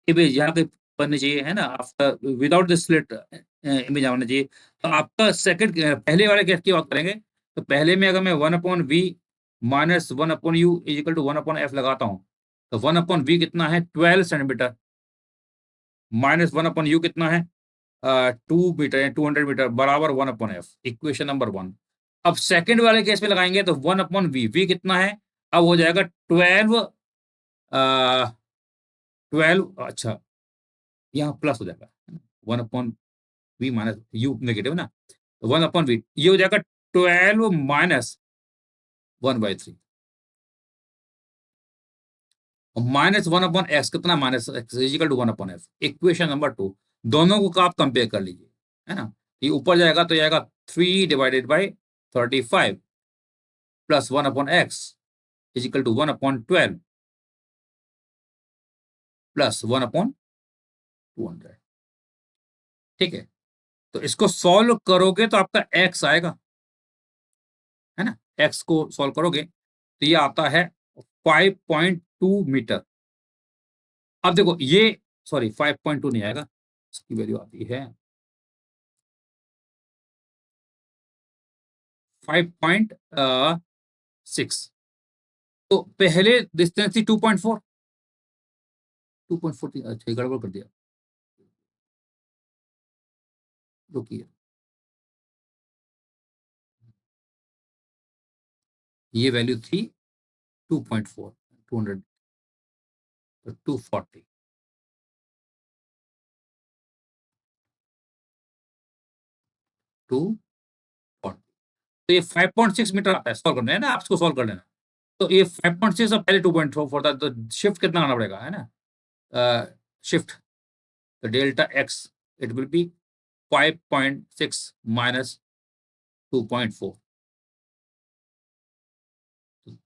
इमेज यहाँ पे बननी चाहिए, है ना, after without the slit image आना चाहिए। तो आपका सेकंड, पहले वाले केस की बात करेंगे, तो पहले में अगर मैं 1/v minus 1/u is equal to 1/f लगाता हूँ, तो 1/v कितना है, 12 सेंटीमीटर, माइनस 1/u कितना है, 2 मीटर या 200 मीटर, बराबर 1/f, इक्वेशन नंबर 1। अब सेकंड वाले केस में लगाएंगे तो 1/v, v कितना है, अब हो जाएगा 12, 12, अच्छा यहाँ प्लस हो जाएगा, 1/v माइनस u नेगेटिव ना, तो 1/v ये हो जाएगा 12 माइनस 1/3, और माइनस 1/x कितना, minus x is equal to 1/f, equation number 2। दोनों को आप कंपेयर कर लीजिए, है ना। ये ऊपर जाएगा तो जाएगा 3/35 plus 1/x is equal to 1/12 plus 1/200। ठीक है, तो इसको सॉल्व करोगे तो आपका x आएगा, है ना, x को सॉल्व करोगे तो ये आता है 5.2 मीटर। अब देखो ये, सॉरी 5.2 नहीं आएगा, इसकी वैल्यू आती है 5.6। तो पहले डिस्टेंस थी 2.4, 2.4 थी, अच्छा गड़बड़ कर दिया, रुकिए, ये वैल्यू थी 2.4, 200, तो 240, टू तो ये 5.6 मीटर आता है, सॉल्व करना है ना, आपको सॉल्व कर लेना। तो ये 5.6 और पहले 2.4 था, तो शिफ्ट कितना आना पड़ेगा, है ना, शिफ्ट, तो delta X it will be 5.6 minus 2.4,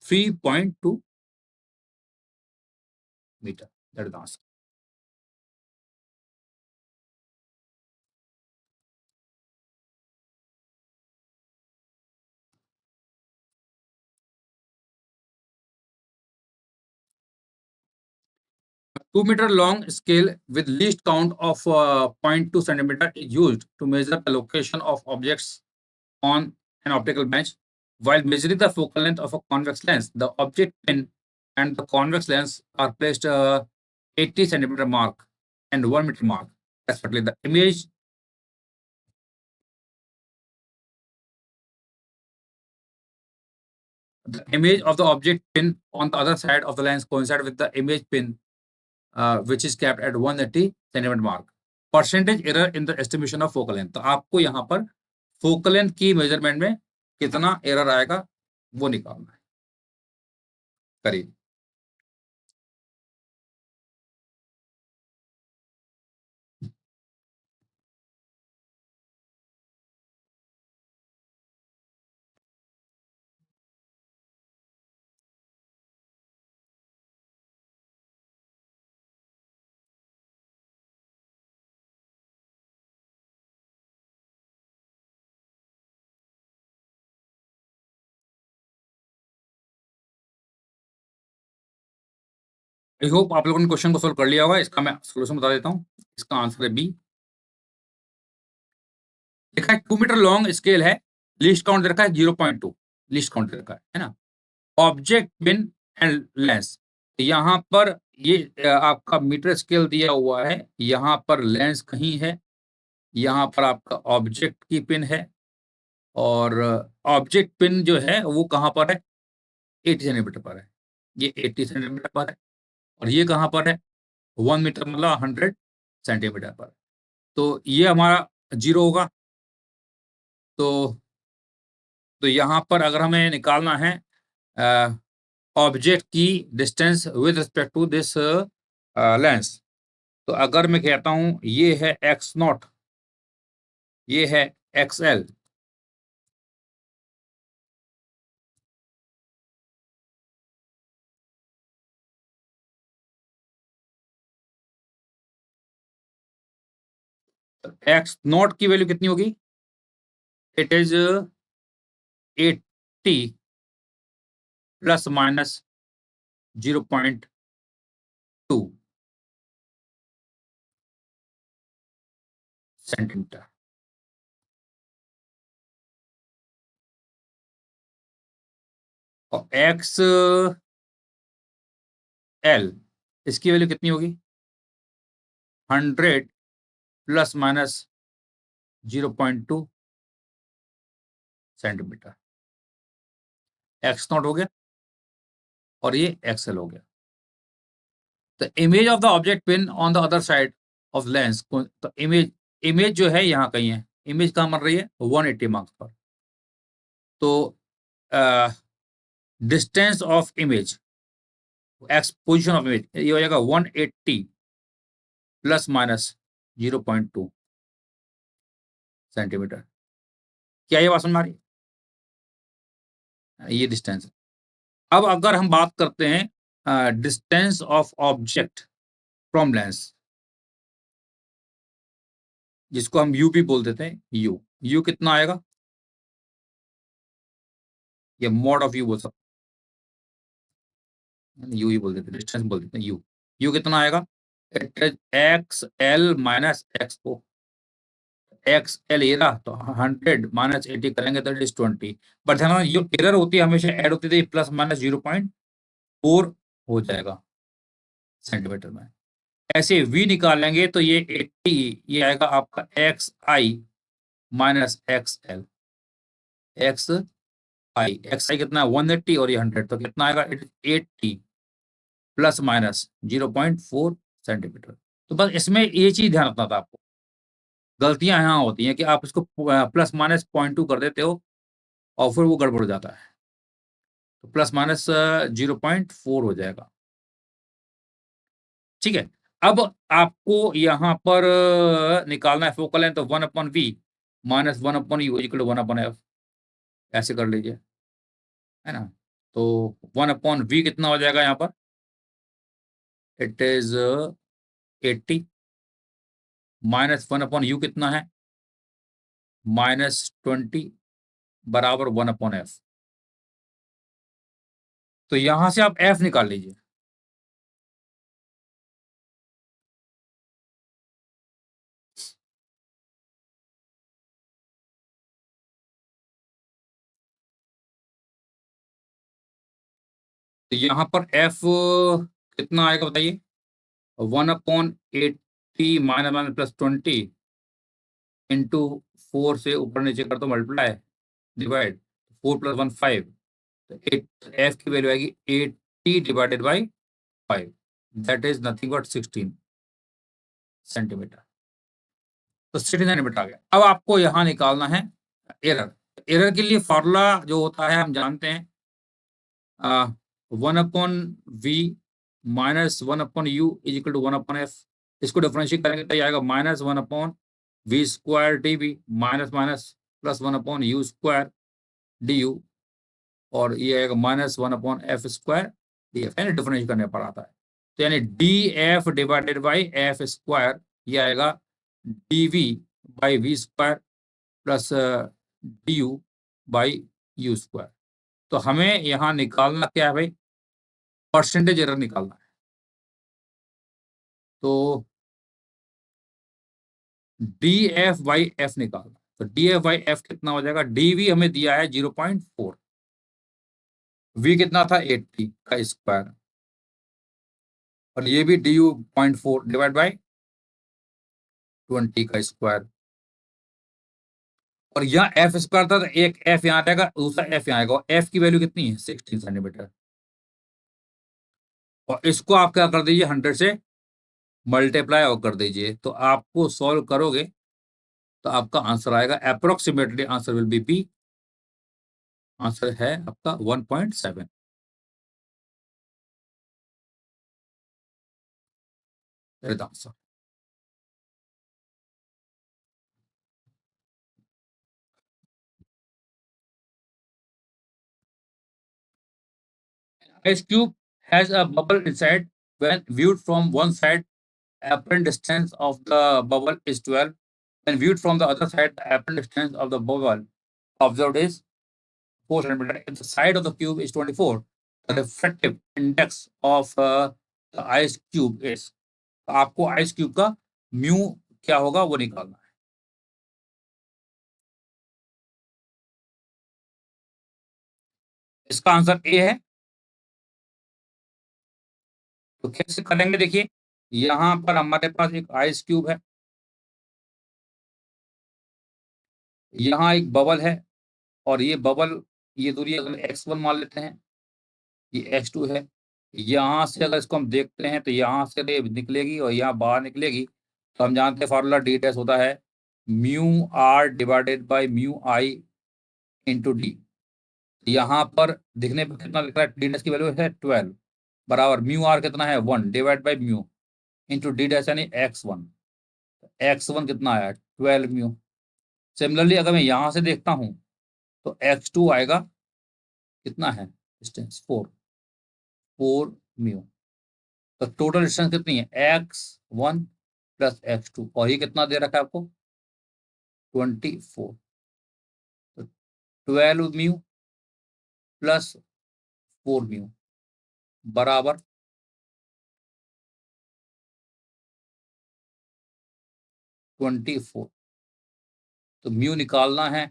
3.2 metre, that is the answer. A 2 meter long scale with least count of 0.2 centimeter is used to measure the location of objects on an optical bench. While measuring the focal length of a convex lens, the object pin and the convex lens are placed 80 centimeter mark and 1 meter mark, respectively. The image of the object pin on the other side of the lens coincide with the image pin, which is kept at 180 centimeter mark. Percentage error in the estimation of focal length, तो आपको यहाँ पर focal length की measurement में कितना error आएगा वो निकालना है। करीब। आई होप आप लोगों ने क्वेश्चन को सोल्व कर लिया होगा। इसका मैं सॉल्यूशन बता देता हूँ। इसका आंसर है बी। देखा है 2 मीटर लॉन्ग स्केल है, लीस्ट काउंट दे रखा है 0.2, लीस्ट काउंट दे रखा है ना। ऑब्जेक्ट पिन एंड लेंस, यहाँ पर ये आपका मीटर स्केल दिया हुआ है, यहाँ पर लेंस कहीं है, यहाँ पर आपका ऑब्जेक्ट की पिन है, और ऑब्जेक्ट पिन जो है वो कहाँ पर है, 80 सेंटीमीटर पर है, ये 80 सेंटीमीटर पर है, और ये कहाँ पर है, 1 मीटर मतलब 100 सेंटीमीटर पर। तो ये हमारा 0 होगा। तो यहाँ पर अगर हमें निकालना है ऑब्जेक्ट की distance with respect to this lens, तो अगर मैं कहता हूं ये है एक्स नॉट, ये है एक्स एल, एक्स नॉट की वैल्यू कितनी होगी, it is 80 plus minus 0.2 centimetre, और एक्स एल इसकी वैल्यू कितनी होगी, 100 plus minus 0.2 centimetre. X not हो गया और ये एक्सएल हो गया। The image of the object pin on the other side of lens, तो इमेज जो है यहाँ कहीं है, इमेज कहाँ बन रही है 180 मार्क्स पर। तो distance of image, x position of image, ये हो जाएगा 180 प्लस माइनस 0.2 सेंटीमीटर। क्या ये बात समझ में आ रही है, ये डिस्टेंस। अब अगर हम बात करते हैं distance of object from lens, जिसको हम यू भी बोल देते हैं, यू, यू कितना आएगा, ये मॉड ऑफ यू बोल सकते हैं, यू ही बोल देते हैं, डिस्टेंस बोल देते हैं यू। यू कितना आएगा, it is X L minus X O, X L ये रहा, तो 100 माइनस 80 करेंगे तो इट इज 20। बट ध्यान रखना, जो एरर होती है हमेशा ऐड होती थी, प्लस माइनस 0.4 हो जाएगा सेंटीमीटर में। ऐसे v निकालेंगे तो ये 80, ये आएगा आपका एक्स आई माइनस एक्स एल, एक्स आई कितना है 180 और ये 100, तो कितना आएगा, it is 80 plus minus 0.4 centimetre. तो बस इसमें ये चीज ध्यान रखना था आपको, गलतियां यहाँ होती हैं कि आप इसको प्लस माइनस 0.2 कर देते हो और फिर वो गड़बड़ हो जाता है, तो प्लस माइनस 0.4 हो जाएगा। ठीक है, अब आपको यहाँ पर निकालना है फोकल लेंथ, तो 1/v minus 1/u equal to 1/f, ऐसे कर लीजिए, है ना। तो 1/v कितना हो जाएगा यहाँ पर, इट इज 80 माइनस 1/u कितना है, -20 बराबर 1/f। तो यहां से आप f निकाल लीजिए। तो यहाँ पर f कितना आएगा बताइए, 1/80 माइनस माइनस प्लस 20 इंटू 4 से ऊपर नीचे कर दो मल्टीप्लाई, डिवाइड 4 + 1 5, तो एफ की वैल्यू आएगी 80 divided by 5, that is nothing but 16 centimetre. तो 16 सेंटीमीटर आ गया। अब आपको यहाँ निकालना है एरर। एरर के लिए फॉर्मूला जो होता है हम जानते हैं, 1/v minus 1/u is equal to 1/f। इसको डिफरेंशिएट करेंगे तो ये आएगा -1/v² dv minus minus plus 1/u² du, और ये आएगा -1/f² df, यानी डिफरेंशिएट करने पर आता है। तो यानी df डिवाइडेड बाई f², ये आएगा dv by v² plus du by u²। तो हमें यहाँ निकालना क्या है भाई, परसेंटेज एरर निकालना है। तो df बाई f निकालना, तो df बाई f कितना हो जाएगा, dv हमें दिया है 0.4, v कितना था 80 का स्क्वायर, और ये भी du 0.4 डिवाइड बाई 20 का स्क्वायर, और यहाँ f² था तो एक f यहाँ आएगा, दूसरा f यहाँ आएगा, और f की वैल्यू कितनी है 16 सेंटीमीटर, और इसको आप क्या कर दीजिए 100 से मल्टीप्लाई और कर दीजिए, तो आपको सॉल्व करोगे तो आपका आंसर आएगा approximately, answer will be P, answer है आपका 1.7। Answer ice cube has a bubble inside. When viewed from one side, apparent distance of the bubble is 12. When viewed from the other side, the apparent distance of the bubble observed is 4 centimeter. If the side of the cube is 24, the refractive index of the ice cube is, आपको ice cube का mu क्या होगा वो निकालना है। इसका answer A है। तो कैसे करेंगे, देखिए यहाँ पर हमारे पास एक आइस क्यूब है, यहाँ एक बबल है, और ये बबल, ये दूरी अगर x1 मान लेते हैं, ये x2 है। यहाँ से अगर इसको हम देखते हैं तो यहाँ से रे निकलेगी और यहाँ बाहर निकलेगी, तो हम जानते हैं फार्मूला d डैश होता है mu r divided by mu i into D. यहाँ पर दिखने पर कितना लिख रहा है, d डैश की वैल्यू है 12 बराबर म्यू r कितना है 1 divide by mu into D dash यानी x1। x1 कितना आया 12 म्यू। सिमिलरली अगर मैं यहाँ से देखता हूँ तो x2 आएगा, कितना है डिस्टेंस 4 म्यू। तो टोटल डिस्टेंस कितनी है x1 प्लस x2, और ये कितना दे रखा है आपको 24। तो 12 म्यू प्लस 4 म्यू बराबर 24। तो म्यू निकालना है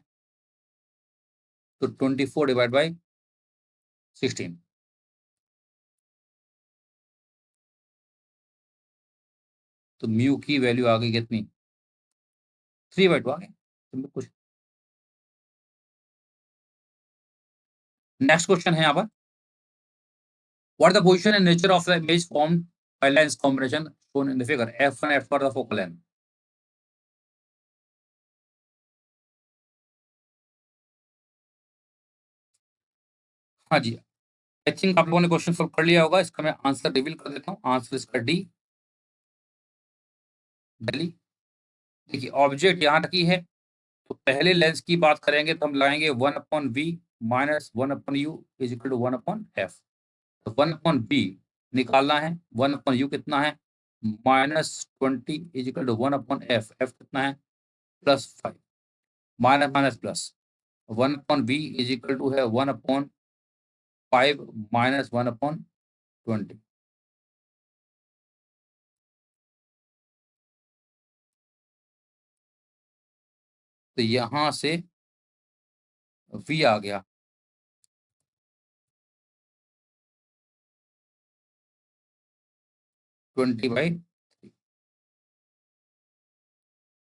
तो 24 डिवाइड बाई 16, तो म्यू की वैल्यू आ गई कितनी 3/2 आ गई। तो कुछ नेक्स्ट क्वेश्चन है यहाँ पर, what the position and nature of the image formed by lens combination shown in the figure, f1 f for the focal length। हाँ जी, आई थिंक आप लोगों ने क्वेश्चन सॉल्व कर लिया होगा। इसका मैं आंसर रिवील कर देता हूँ। आंसर इसका डी, दिल्ली। देखिए ऑब्जेक्ट यहाँ तक ही है, तो पहले लेंस की बात करेंगे तो हम लाएंगे 1/v minus 1/u is equal to 1/f। तो 1/v निकालना है, 1/u कितना है -20 is equal to 1/f, f कितना है +5, minus minus plus 1/v is equal to है 1/5 माइनस 1/20। तो यहाँ से v आ गया 20/3।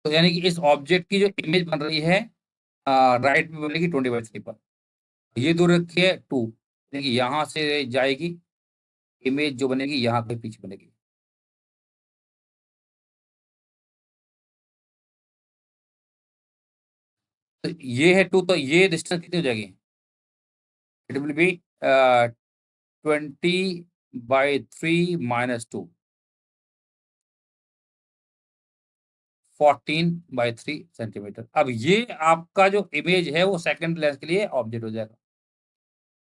तो यानी कि इस ऑब्जेक्ट की जो इमेज बन रही है राइट में बनेगी 20/3 पर। ये दूर रखी है 2, देखिए यहाँ से जाएगी इमेज जो बनेगी यहाँ के पीछे बनेगी। तो ये है 2, तो ये डिस्टेंस कितनी हो जाएगी, इट विल बी 20/3 - 2, 14/3 सेंटीमीटर। अब ये आपका जो इमेज है वो सेकंड लेंस के लिए ऑब्जेक्ट हो जाएगा।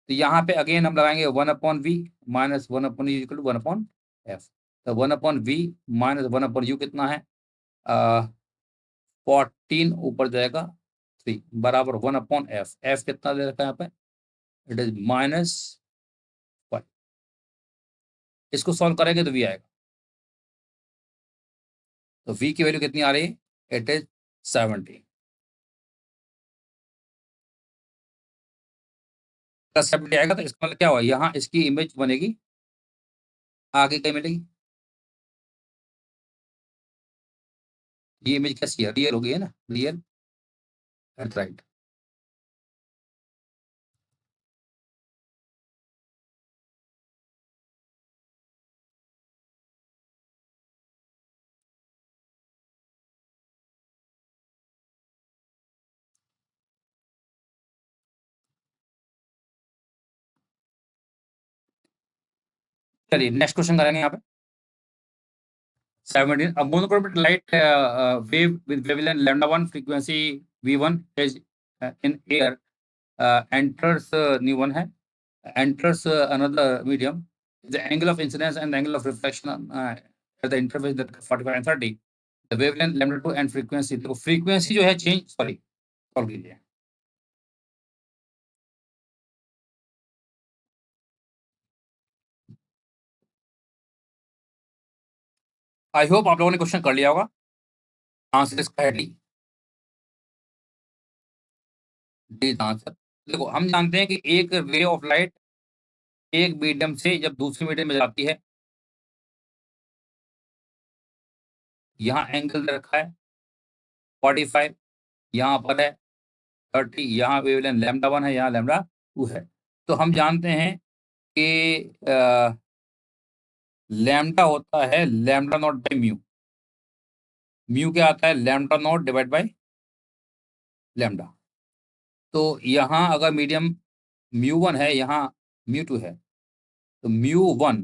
तो यहाँ पे अगेन हम लगाएंगे 1/v minus 1/u equal to 1/f। तो 1/v माइनस 1/u कितना है? 14 ऊपर जाएगा 3 बराबर 1/f। f कितना दे रखा है यहाँ पे? It is -5। इसको सॉल्व करेंगे तो v आएगा। तो v की वैल्यू कितनी आ रही है? It is 70। 70 आएगा तो इसका मतलब क्या हुआ? यहाँ इसकी इमेज बनेगी, आगे क्या मिलेगी? ये इमेज कैसी है? रियल हो गई है ना, रियल एंड राइट। चलिए नेक्स्ट क्वेश्चन करेंगे यहाँ पे 17। A monochrome light wave with wavelength lambda 1 frequency v1 is in air enters new one है enters another medium. The angle of incidence and the angle of reflection at the interface that 45 and 30. The wavelength lambda 2 and frequency, तो frequency जो है change sorry solve कीजिए। I hope आप लोगों ने question कर लिया होगा। आंसर इसका है डी। D answer. देखो हम जानते हैं कि एक रे ऑफ लाइट एक मीडियम से जब दूसरे मीडियम में जाती है, यहाँ एंगल दे रखा है 45, यहाँ पर है 30, यहाँ वेवलेंथ लैम्डा 1 है, यहाँ लैम्डा 2 है। तो हम जानते हैं कि लैम्डा होता है lambda naught by mu. Mu क्या आता है? Lambda naught divide by lambda. तो यहाँ अगर मीडियम म्यू 1 है, यहाँ म्यू 2 है, तो म्यू 1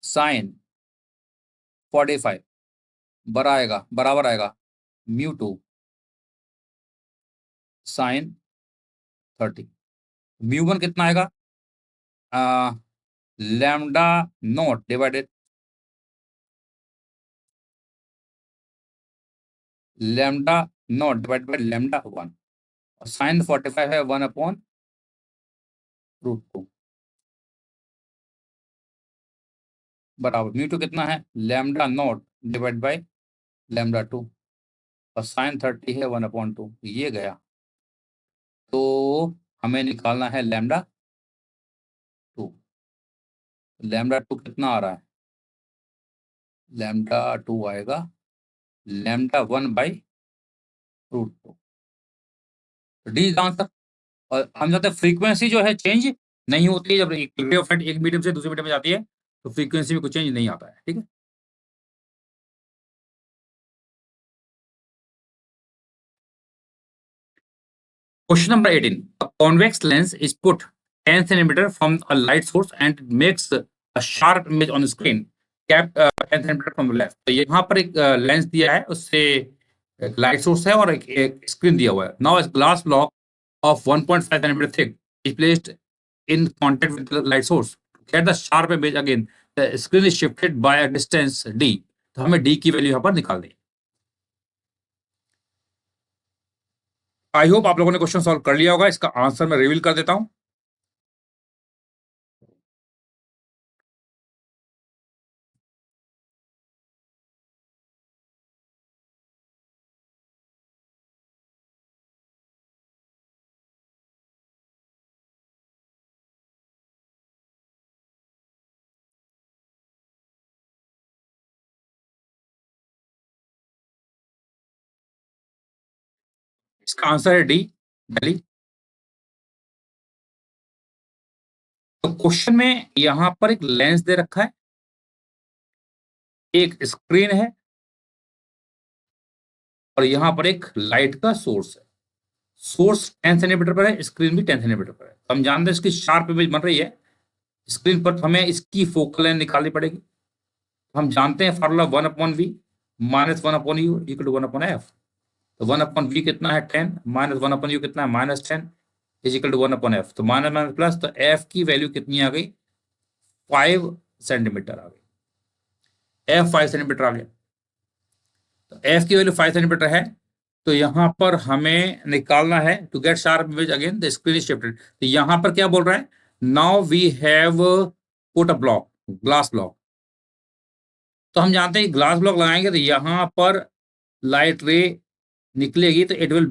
साइन 45 बराबर आएगा म्यू 2 साइन 30। म्यू 1 कितना आएगा? Lambda naught divided lambda naught divide by lambda 1 और साइन 45 है 1/√2 बराबर म्यू 2 कितना है? Lambda naught divide by lambda 2 और साइन 30 है 1/2। ये गया। तो हमें निकालना है लैम्डा 2। लैम्डा 2 कितना आ रहा है? लैम्डा 2 आएगा लैम्डा 1/√2। D is answer. और हम जानते हैं फ्रीक्वेंसी जो है चेंज नहीं होती है जब एक रे ऑफ लाइट एक मीडियम से दूसरे मीडियम में जाती है, तो फ्रीक्वेंसी में कोई चेंज नहीं आता है। ठीक है। Question number 18. A convex lens is put 10 centimeter from a light source and it makes a sharp image on the screen kept 10 centimeter from the left. तो यहाँ पर एक लेंस दिया है, उससे एक लाइट सोर्स है और एक स्क्रीन दिया हुआ है। Now a glass block of 1.5 centimeter thick is placed in contact with the light source. To get the sharp image again, the screen is shifted by a distance d. तो हमें d की value यहाँ पर निकालनी है। I hope आप लोगों ने क्वेश्चन सॉल्व कर लिया होगा। इसका आंसर मैं रिवील कर देता हूं। इसका आंसर है डी, दिल्ली। तो क्वेश्चन में यहां पर एक लेंस दे रखा है, एक स्क्रीन है और यहां पर एक लाइट का सोर्स है। सोर्स 10 सेंटीमीटर पर है, स्क्रीन भी 10 सेंटीमीटर पर है। तो हम जानते हैं इसकी शार्प इमेज बन रही है। स्क्रीन पर हमें इसकी फोकल लेंथ निकालनी पड़ेगी। हम जानते हैं formula 1/v minus 1/u equal to 1/f। तो 1/v कितना है 10 माइनस 1/u कितना है -10 इज इक्वल टू 1/f। तो माइनस माइनस प्लस, तो f की वैल्यू कितनी आ गई 5 सेंटीमीटर आ गई। f 5 सेंटीमीटर आ गया। तो f की वैल्यू 5 सेंटीमीटर है। तो यहां पर हमें निकालना है to get sharp image again the screen is shifted. तो यहां पर क्या बोल रहा है, now we have put a block, glass block. तो हम जानते हैं ग्लास ब्लॉक लगाएंगे तो यहां पर लाइट रे निकलेगी, तो it will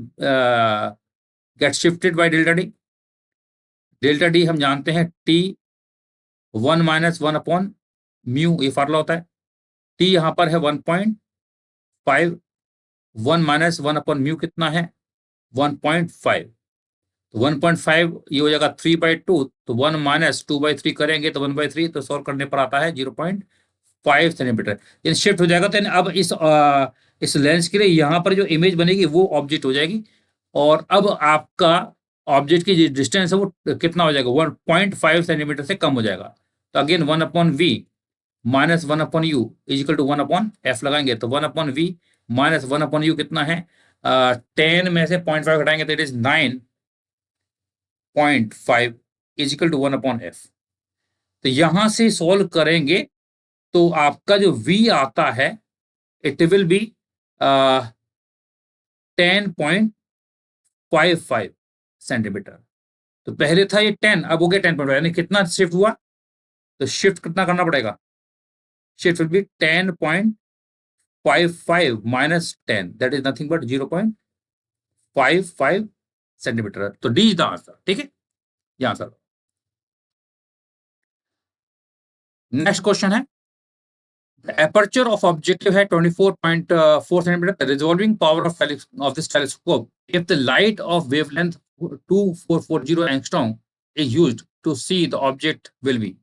get shifted by delta D. Delta D हम जानते हैं टी 1 - 1/म्यू, ये फार्मूला होता है। टी यहां पर है 1.5, 1 - 1/म्यू कितना है 1.5। तो 1.5 ये हो जाएगा 3/2। तो 1 - 2/3 करेंगे तो 1/3, तो सॉल्व करने पर आता है 0.5 सेंटीमीटर। ये शिफ्ट हो जाएगा। तो अब इस लेंस के लिए यहाँ पर जो इमेज बनेगी वो ऑब्जेक्ट हो जाएगी। और अब आपका ऑब्जेक्ट की जो डिस्टेंस है वो कितना हो जाएगा 1.5 सेंटीमीटर से कम हो जाएगा। तो again 1/v minus 1/u is equal to 1/f लगाएंगे। तो 1/v माइनस 1/u कितना है 10 में से 0.5 घटाएंगे तो it is 9.5 is equal to 1/f। तो यहां से सॉल्व करेंगे तो आपका जो v आता है इट विल बी 10.55 सेंटीमीटर। तो पहले था ये 10, अब हो गया 10.5, यानी कितना शिफ्ट हुआ। तो शिफ्ट कितना करना पड़ेगा, shift will be 10.55 minus 10, that is nothing but 0.55 centimetre. तो डी इज द आंसर। ठीक है, ये आंसर। नेक्स्ट क्वेश्चन है, the aperture of objective है 24.4 centimeter. The resolving power of this telescope, if the light of wavelength 2440 angstrom is used to see the object, will be।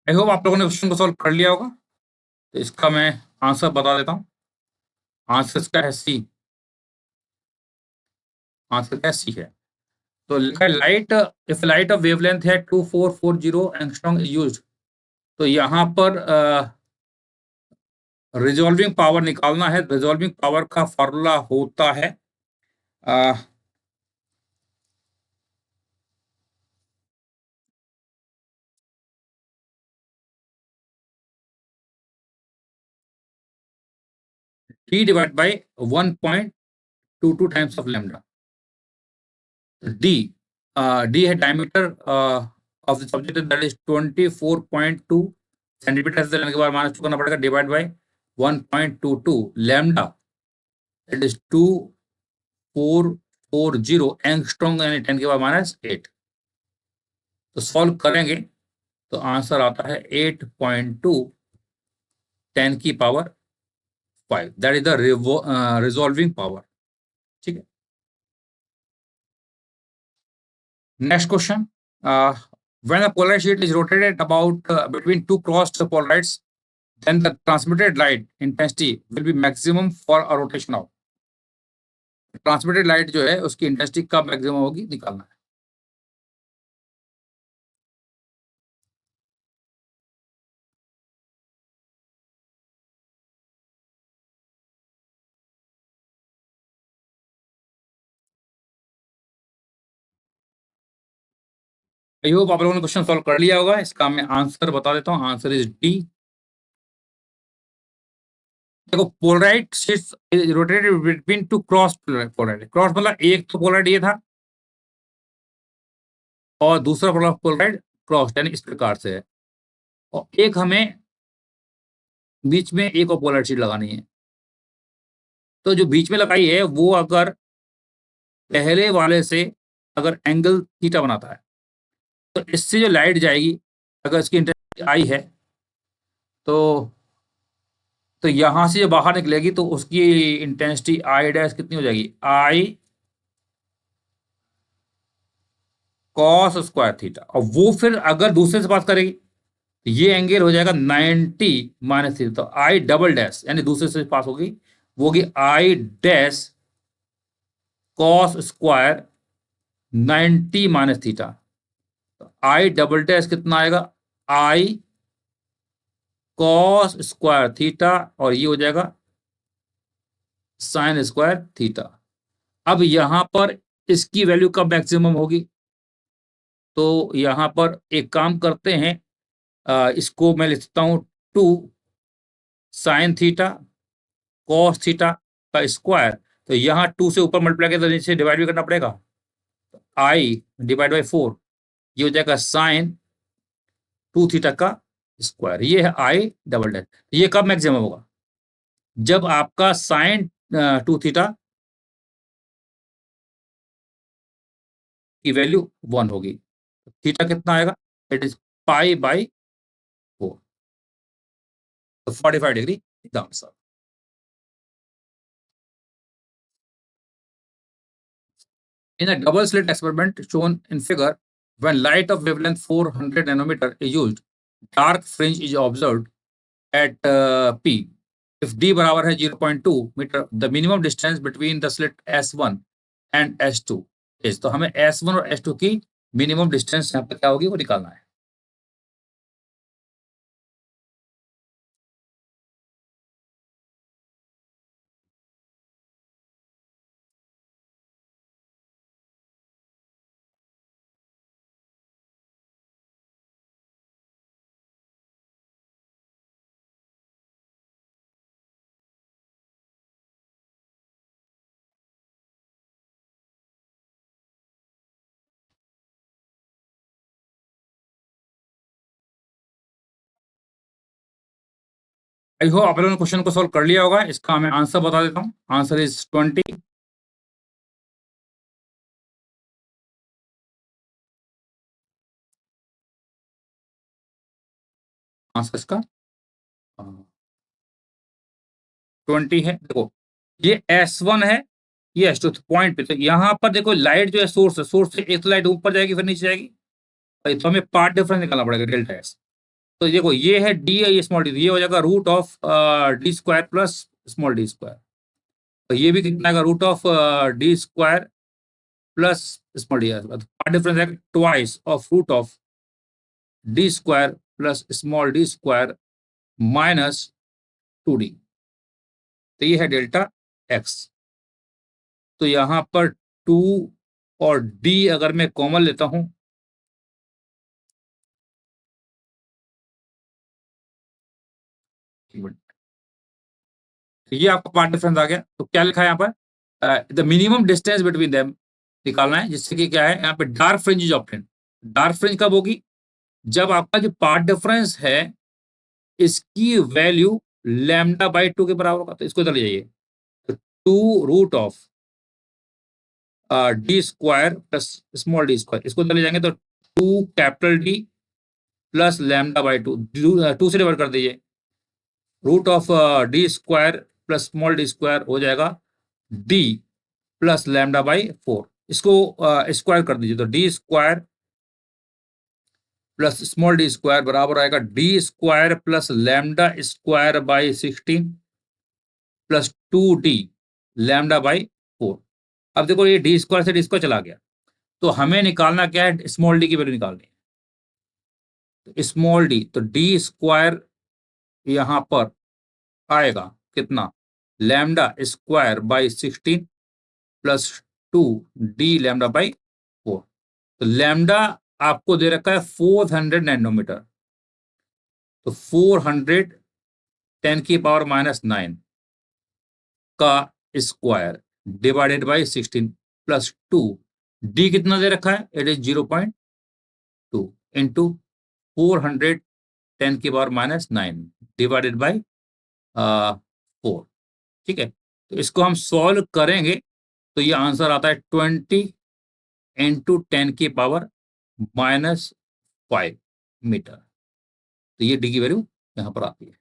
I hope आप लोगों ने question को solve कर लिया होगा। तो इसका मैं आंसर बता देता हूँ। आंसर इसका है सी। आंसर क्या सी है। तो लिखा है light, if light of wavelength है 2440 एंगस्ट्रॉम यूज्ड। तो यहाँ पर रिजॉल्विंग पावर निकालना है। रिजॉल्विंग पावर का फॉर्मूला होता है T divide by 1.22 times of lambda. D D है diameter of the object, that is 24.2 centimetre. से लेने के बाद माइनस 2 करना पड़ेगा, divide by 1.22 lambda, that is 2440 angstrom, यानी 10 के बाद -8। तो सॉल्व करेंगे तो आंसर आता है 8.2 10 की power 5, that is the resolving power. ठीक है, next question. When a polar sheet is rotated about between two crossed polarities, then the transmitted light intensity will be maximum for a rotation of। Transmitted light जो है उसकी intensity कब maximum होगी निकालना है। I hope आप लोगों ने क्वेश्चन सॉल्व कर लिया होगा। इसका मैं आंसर बता देता हूँ। Answer is D. देखो polaroid sheets rotated between two cross polaroid. Cross मतलब एक तो पोलराइड ये था और दूसरा पोलराइड क्रॉस, यानी इस प्रकार से है। और एक हमें बीच में एक और पोलराइड शीट लगानी है। तो जो बीच में लगाई है वो अगर पहले वाले से अगर एंगल थीटा बनाता है तो इससे जो लाइट जाएगी, अगर इसकी इंटेंसिटी आई है, तो यहां से जो बाहर निकलेगी तो उसकी इंटेंसिटी आई डैश कितनी हो जाएगी, आई कॉस स्क्वायर थीटा। और वो फिर अगर दूसरे से बात करेगी तो ये एंगल हो जाएगा 90 माइनस थीटा। तो आई डबल डैश यानी दूसरे से पास होगी, वो होगी I dash cos square 90 minus theta. तो आई डबल डैश कितना आएगा, आई कॉस स्क्वायर थीटा, और ये हो जाएगा साइन स्क्वायर थीटा। अब यहां पर इसकी वैल्यू कब मैक्सिमम होगी, तो यहां पर एक काम करते हैं, इसको मैं लिखता हूं 2 साइन थीटा कॉस थीटा का स्क्वायर। तो यहाँ 2 से ऊपर मल्टीप्लाई किया तो नीचे डिवाइड भी करना पड़ेगा, आई डिवाइड बाई 4, ये हो जाएगा साइन 2 थीटा का स्क्वायर। ये है आई डबल डैश। ये कब मैक्सिमम होगा, जब आपका साइन 2 थीटा की वैल्यू 1 होगी। थीटा कितना आएगा, इट इज पाई बाई 4, तो 45 degree the answer. In a double slit experiment shown in figure, when light of wavelength 400 nanometer is used, dark fringe is observed at P. If D बराबर है 0.2 metre, the minimum distance between the slit S1 and S2 is। तो हमें S1 और S2 की minimum distance यहाँ पे क्या होगी वो निकालना है। आई होप आप लोगों ने क्वेश्चन को सॉल्व कर लिया होगा। इसका मैं आंसर बता देता हूँ। Answer is 20। आंसर इसका 20 है। देखो ये S1 है, ये S2 पॉइंट पे। तो यहाँ पर देखो लाइट जो है सोर्स है, सोर्स से एक लाइट ऊपर जाएगी फिर नीचे जाएगी, तो हमें पार्ट डिफरेंस निकालना पड़ेगा डेल्टा एस। तो देखो ये है डी है, ये स्मॉल डी, ये हो जाएगा root of D square plus small D square. तो ये भी कितना आएगा, root of D square plus small D. Part difference है twice of root of D square plus small D square minus 2d। तो ये है डेल्टा एक्स। तो यहां पर 2 और d अगर मैं कॉमन लेता हूं, ये आपका पार्ट डिफरेंस आ गया। तो क्या लिखा है यहाँ पर, the minimum distance between them निकालना है, जिससे कि क्या है यहाँ पे dark fringe is obtain. Dark fringe कब होगी, जब आपका जो पार्ट डिफरेंस है इसकी वैल्यू लैम्डा बाई 2 के बराबर होगा। तो इसको इधर ले जाइए, तो 2 root of D square plus small D square, इसको इधर ले जाएंगे तो 2 capital D plus lambda by 2, 2 से डिवाइड कर दीजिए, root of D square plus small D square हो जाएगा डी प्लस लैम्डा बाई 4। इसको स्क्वायर कर दीजिए, तो D square plus small D square बराबर आएगा D square plus lambda square by 16 plus 2d lambda by 4। अब देखो ये डी स्क्वायर से डी स्क्वायर चला गया, तो हमें निकालना क्या है, स्मॉल डी की वैल्यू निकालनी है। तो स्मॉल डी, तो डी स्क्वायर यहां पर आएगा कितना, lambda square by 16 plus 2d lambda by 4। तो लैम्डा आपको दे रखा है 400 नैनोमीटर, तो 400 10 की पावर माइनस 9 का square divided by 16 plus 2, D कितना दे रखा है, इट इज 0.2 इंटू 410 की पावर माइनस 9 डिवाइडेड बाई 4। ठीक है, तो इसको हम सॉल्व करेंगे तो ये आंसर आता है 20 इंटू 10 की पावर माइनस मीटर। तो ये डी की वैल्यू यहां पर आती है।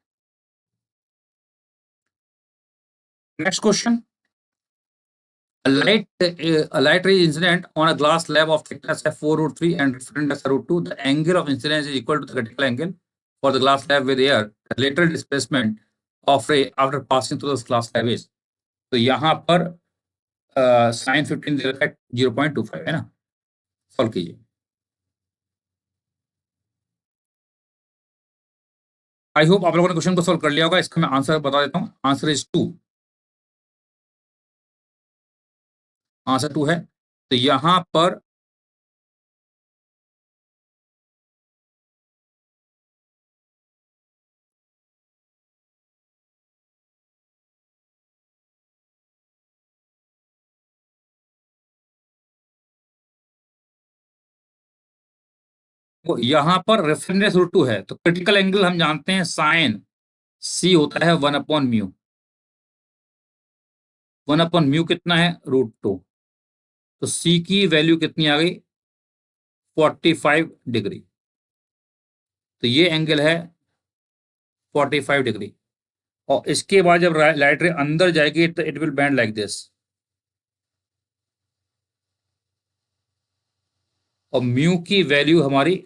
Next question, a light ray incident on a glass slab of thickness f4 root 3 and refractance root 2. The angle of incidence is equal to the critical angle for the glass slab with air. The lateral displacement of ray after passing through the glass slab is. तो यहाँ पर sign 15 दे रखा है 0.25 है ना, solve कीजिए। I hope आप लोगों ने क्वेश्चन को सॉल्व कर लिया होगा। इसका मैं आंसर बता देता हूँ। आंसर इज 2, आंसर 2 है। तो यहां पर यहां पर रेफरेंस रूट 2 है, तो क्रिटिकल एंगल हम जानते हैं साइन सी होता है 1/म्यू। 1/म्यू कितना है, √2। तो सी की वैल्यू कितनी आ गई, 45 डिग्री। तो ये एंगल है 45 डिग्री। और इसके बाद जब लाइट रे अंदर जाएगी तो it will bend like this, और म्यू की वैल्यू हमारी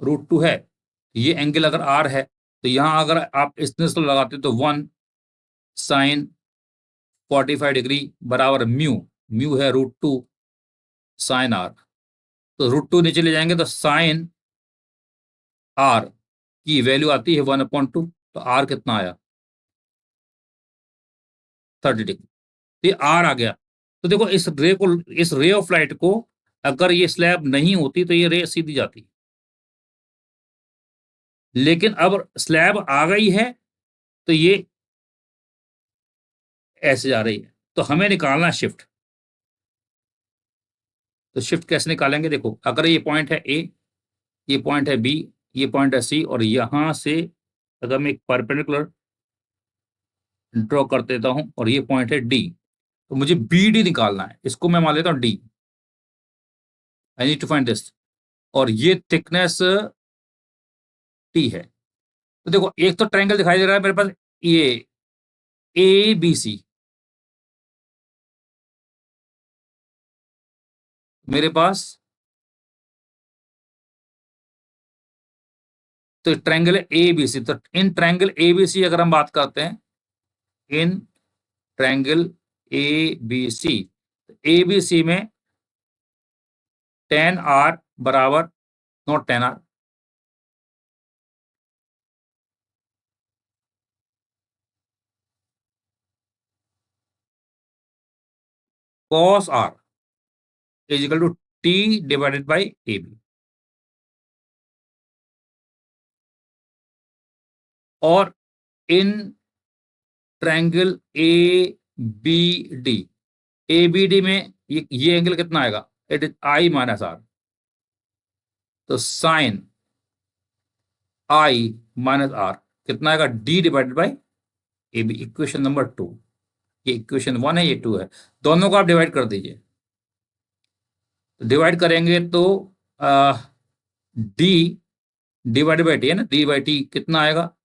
√2 है। ये एंगल अगर आर है तो यहां अगर आप इसने लगाते तो 1 साइन 45 डिग्री बराबर म्यू, म्यू है √2 साइन आर। तो √2 नीचे ले जाएंगे तो साइन आर की वैल्यू आती है 1/2। तो आर कितना आया, 30 डिग्री। तो ये आर आ गया। तो देखो इस रे ऑफ लाइट को अगर ये स्लैब नहीं होती तो ये रे सीधी जाती, लेकिन अब स्लैब आ गई है तो ये ऐसे जा रही है। तो हमें निकालना है शिफ्ट। तो शिफ्ट कैसे निकालेंगे, देखो अगर ये पॉइंट है ए, ये पॉइंट है बी, ये पॉइंट है सी, और यहां से अगर मैं एक परपेंडिकुलर ड्रॉ कर देता हूं और ये पॉइंट है डी, तो मुझे बी डी निकालना है। इसको मैं मान लेता हूं D, I need to find this. और ये थिकनेस टी है। तो देखो एक तो ट्रायंगल दिखाई दे रहा है मेरे पास, ये ए बी सी, मेरे पास तो ट्रायंगल है ए बी सी। तो इन ट्रायंगल ए बी सी अगर हम बात करते हैं, in triangle A B C, A B C में टेन आर बराबर, not tan R, cos R is equal to T divided by A B. और in triangle A B D, A B D में ये angle कितना आएगा, it is I minus R. तो sine I minus R कितना आएगा, D divided by A B. Equation number 2, ये equation 1 है, ये 2 है। दोनों को आप डिवाइड कर दीजिए। तो डिवाइड करेंगे तो डी डिवाइडेड बाई टी है ना, डी बाई टी कितना आएगा,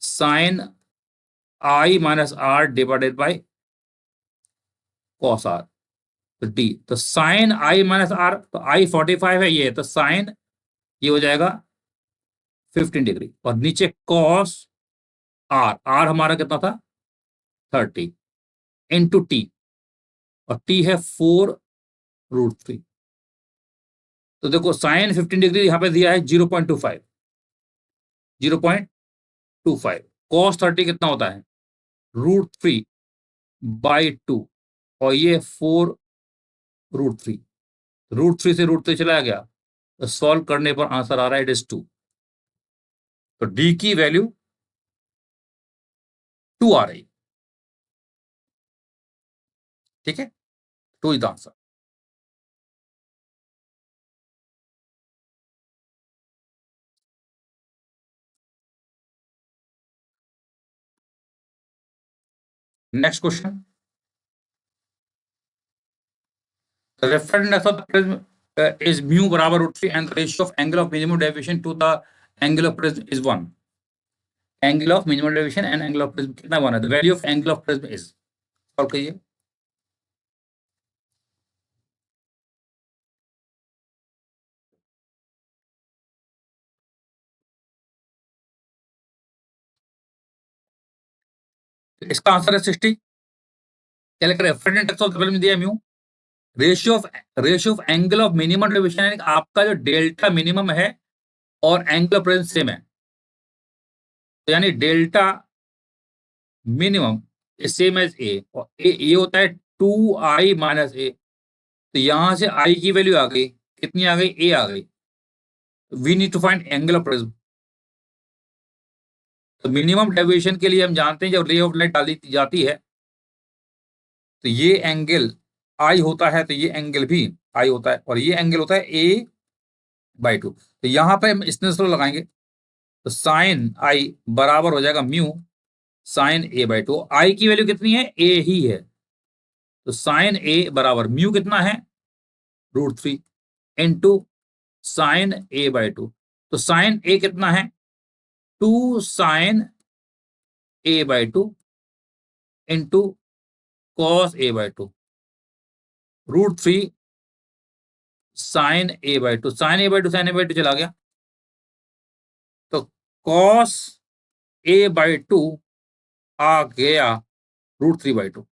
sine I minus R divided by cos R. तो डी, तो साइन आई माइनस आर, तो आई 45 है, ये तो साइन ये हो जाएगा 15 डिग्री, और नीचे कॉस आर, आर हमारा कितना था 30 इंटू टी, और टी है 4√3। तो देखो साइन 15 डिग्री यहां पे दिया है 0.25, 0.25। कॉस 30 कितना होता है, √3/2, और ये 4√3, √3 से √3 चला गया, तो सॉल्व करने पर आंसर आ रहा है इट इज 2। तो डी की वैल्यू 2 आ रही, ठीक है, 2 is the answer. Next question, the refractance of the prism is mu बराबर √3 and the ratio of angle of minimum deviation to the angle of prism is 1. Angle of minimum deviation and angle of prism कितना 1 है? The value of angle of prism is, solve करिए। इसका answer है 60। क्या लिख रहे हैं? Friend takes of the में दिया mu, ratio of angle of minimum deviation, यानी आपका जो डेल्टा मिनिमम है और एंगल ऑफ प्रेजेंस सेम है, तो यानी delta minimum is same as A, और ए होता है 2i माइनस ए। तो यहां से आई की वैल्यू आ गई, कितनी आ गई? ए आ गई। We need to find angle of prism. तो मिनिमम डेविएशन के लिए हम जानते हैं जब रे ऑफ लाइट डाली जाती है तो ये एंगल आई होता है, तो ये एंगल भी आई होता है, और ये एंगल होता है a/2। तो यहां पे हम इसने लगाएंगे तो साइन आई बराबर हो जाएगा म्यू साइन a/2। आई की वैल्यू कितनी है? ए ही है, तो साइन ए बराबर म्यू कितना है? √3 इंटू साइन a/2। तो साइन ए कितना है? 2 sine a/2 into cos a/2 √3 sine a/2। Sine a/2 चला गया, तो कॉस a/2 आ गया √3/2।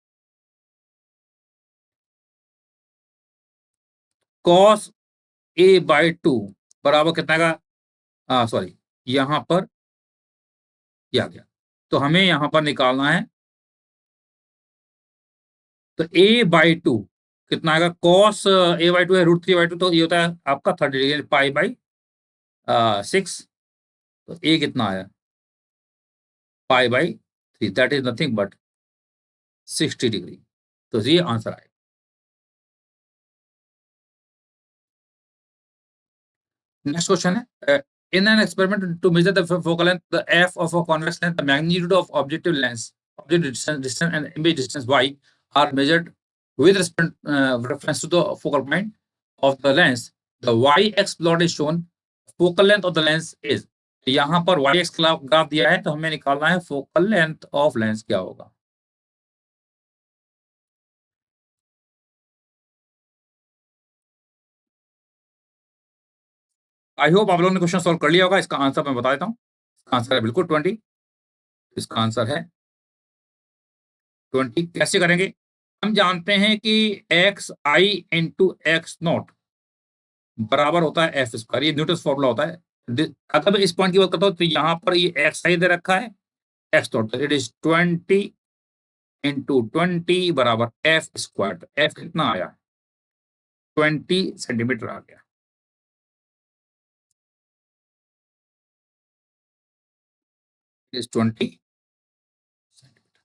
कॉस a/2 बराबर कितना का? सॉरी, यहां पर आ गया, तो हमें यहां पर निकालना है। तो a/2 कितना आएगा? कॉस a/2 है √3/2, तो ये होता है आपका 30 डिग्री, π/6। तो a कितना आया? π/3, that is nothing but 60 degree. तो ये आंसर आएगा। नेक्स्ट क्वेश्चन है, in an experiment to measure the focal length the f of a convex lens, the magnitude of object distance and image distance y are measured with reference to the focal point of the lens. The y-x plot is shown. Focal length of the lens is, तो यहाँ पर y-x graph दिया है, तो हमें निकालना है focal length of lens क्या होगा। आई होप आप लोगों ने क्वेश्चन सॉल्व कर लिया होगा। इसका आंसर मैं बता देता हूँ। इसका आंसर है बिल्कुल 20। इसका आंसर है 20। कैसे करेंगे? हम जानते हैं कि x I into x not बराबर होता है एफ स्क्वायर, ये न्यूटन फॉर्मूला होता है। अगर मैं इस पॉइंट की बात करता हूँ तो यहाँ पर ये एक्स आई दे रखा है, x not, it is 20 into 20 बराबर एफ स्क्वायर। एफ कितना आया? 20 सेंटीमीटर आ गया। It is 20 centimetre.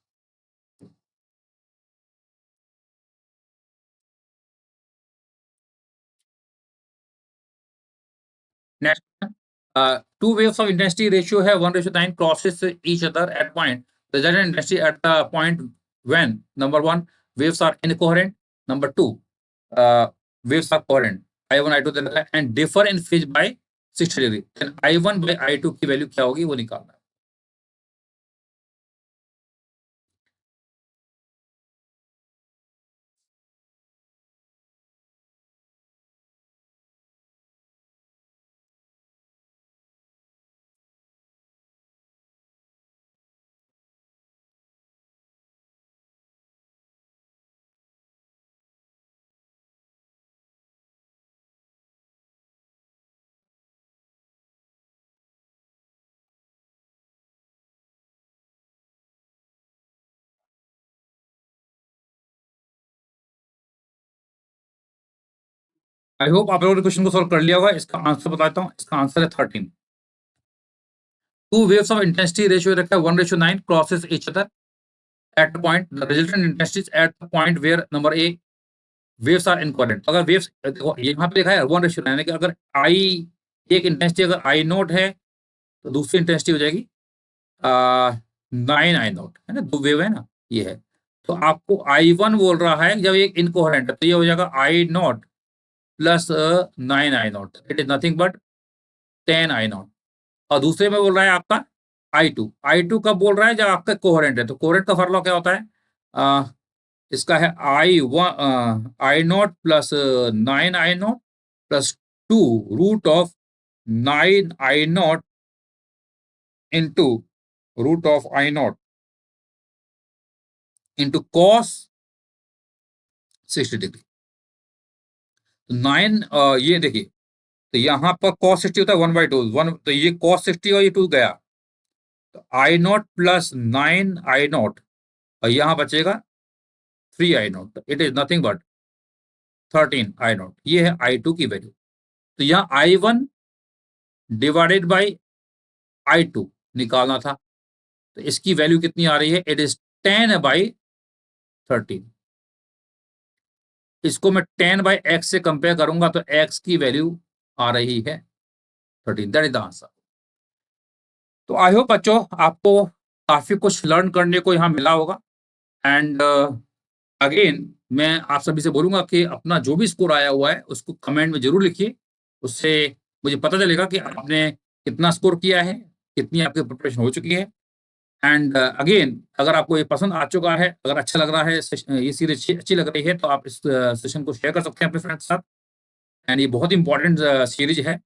Next, two waves of intensity ratio है 1:9 crosses each other at point. The resultant intensity at the point when number 1 waves are incoherent, number 2 waves are coherent, I1 I2 दे रखा है, and differ in phase by 60 degree, then I1 by I2 की value क्या होगी वो निकालना है। I hope आप लोगों ने क्वेश्चन को सॉल्व कर लिया होगा। इसका आंसर बताता हूँ। इसका आंसर है 13। Two waves of intensity ratio रखा है 1:9 crosses each other at the point. The resultant intensity is at the point where number A waves are incoherent. अगर वेव्स देखो यहाँ पे लिखा है 1:9, यानी कि अगर आई एक इंटेंसिटी अगर आई नोट है तो दूसरी इंटेंसिटी हो जाएगी 9 आई नोट, है ना, दो वेव है ना, ये है। तो आपको I1 बोल रहा है जब एक इनकोहेरेंट है तो ये हो जाएगा I nought plus 9 I nought, it is nothing but 10 I nought. और दूसरे में बोल रहा है आपका I2। I2 कब बोल रहा है? जब आपका कोहेरेंट है। तो कोहेरेंट का फॉर्मूला क्या होता है? इसका है I nought plus 9 I nought plus 2 root of 9 I nought into root of I nought into cos 60 degree. तो 9 ये देखिए, तो यहाँ पर cos 60 होता है 1/2, वन, तो ये cos 60 और ये 2 गया, तो I nought plus 9 I nought, और यहाँ बचेगा 3 I nought, it is nothing but 13 I nought. ये है I2 की वैल्यू। तो यहाँ I1 डिवाइडेड बाई I2 निकालना था, तो इसकी वैल्यू कितनी आ रही है? It is 10/13। इसको मैं 10/x से कंपेयर करूंगा तो x की वैल्यू आ रही है 13। That is the answer. तो आई होप बच्चों आपको काफी कुछ लर्न करने को यहाँ मिला होगा। एंड अगेन मैं आप सभी से बोलूंगा कि अपना जो भी स्कोर आया हुआ है उसको कमेंट में जरूर लिखिए। उससे मुझे पता चलेगा कि आपने कितना स्कोर किया है, कितनी आपकी प्रिपरेशन हो चुकी है। एंड अगेन अगर आपको ये पसंद आ चुका है, अगर अच्छा लग रहा है, ये सीरीज अच्छी लग रही है, तो आप इस सेशन को शेयर कर सकते हैं अपने फ्रेंड्स के साथ। एंड ये बहुत इंपॉर्टेंट सीरीज है,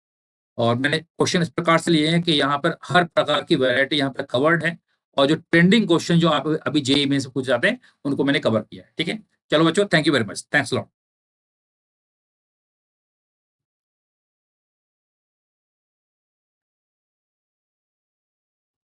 और मैंने क्वेश्चन इस प्रकार से लिए हैं कि यहाँ पर हर प्रकार की वैरायटी यहाँ पर कवर्ड है, और जो ट्रेंडिंग क्वेश्चन जो आप अभी जेईई में से पूछ जाते हैं उनको मैंने कवर किया है। ठीक है, चलो बच्चों, thank you very much, thanks lot.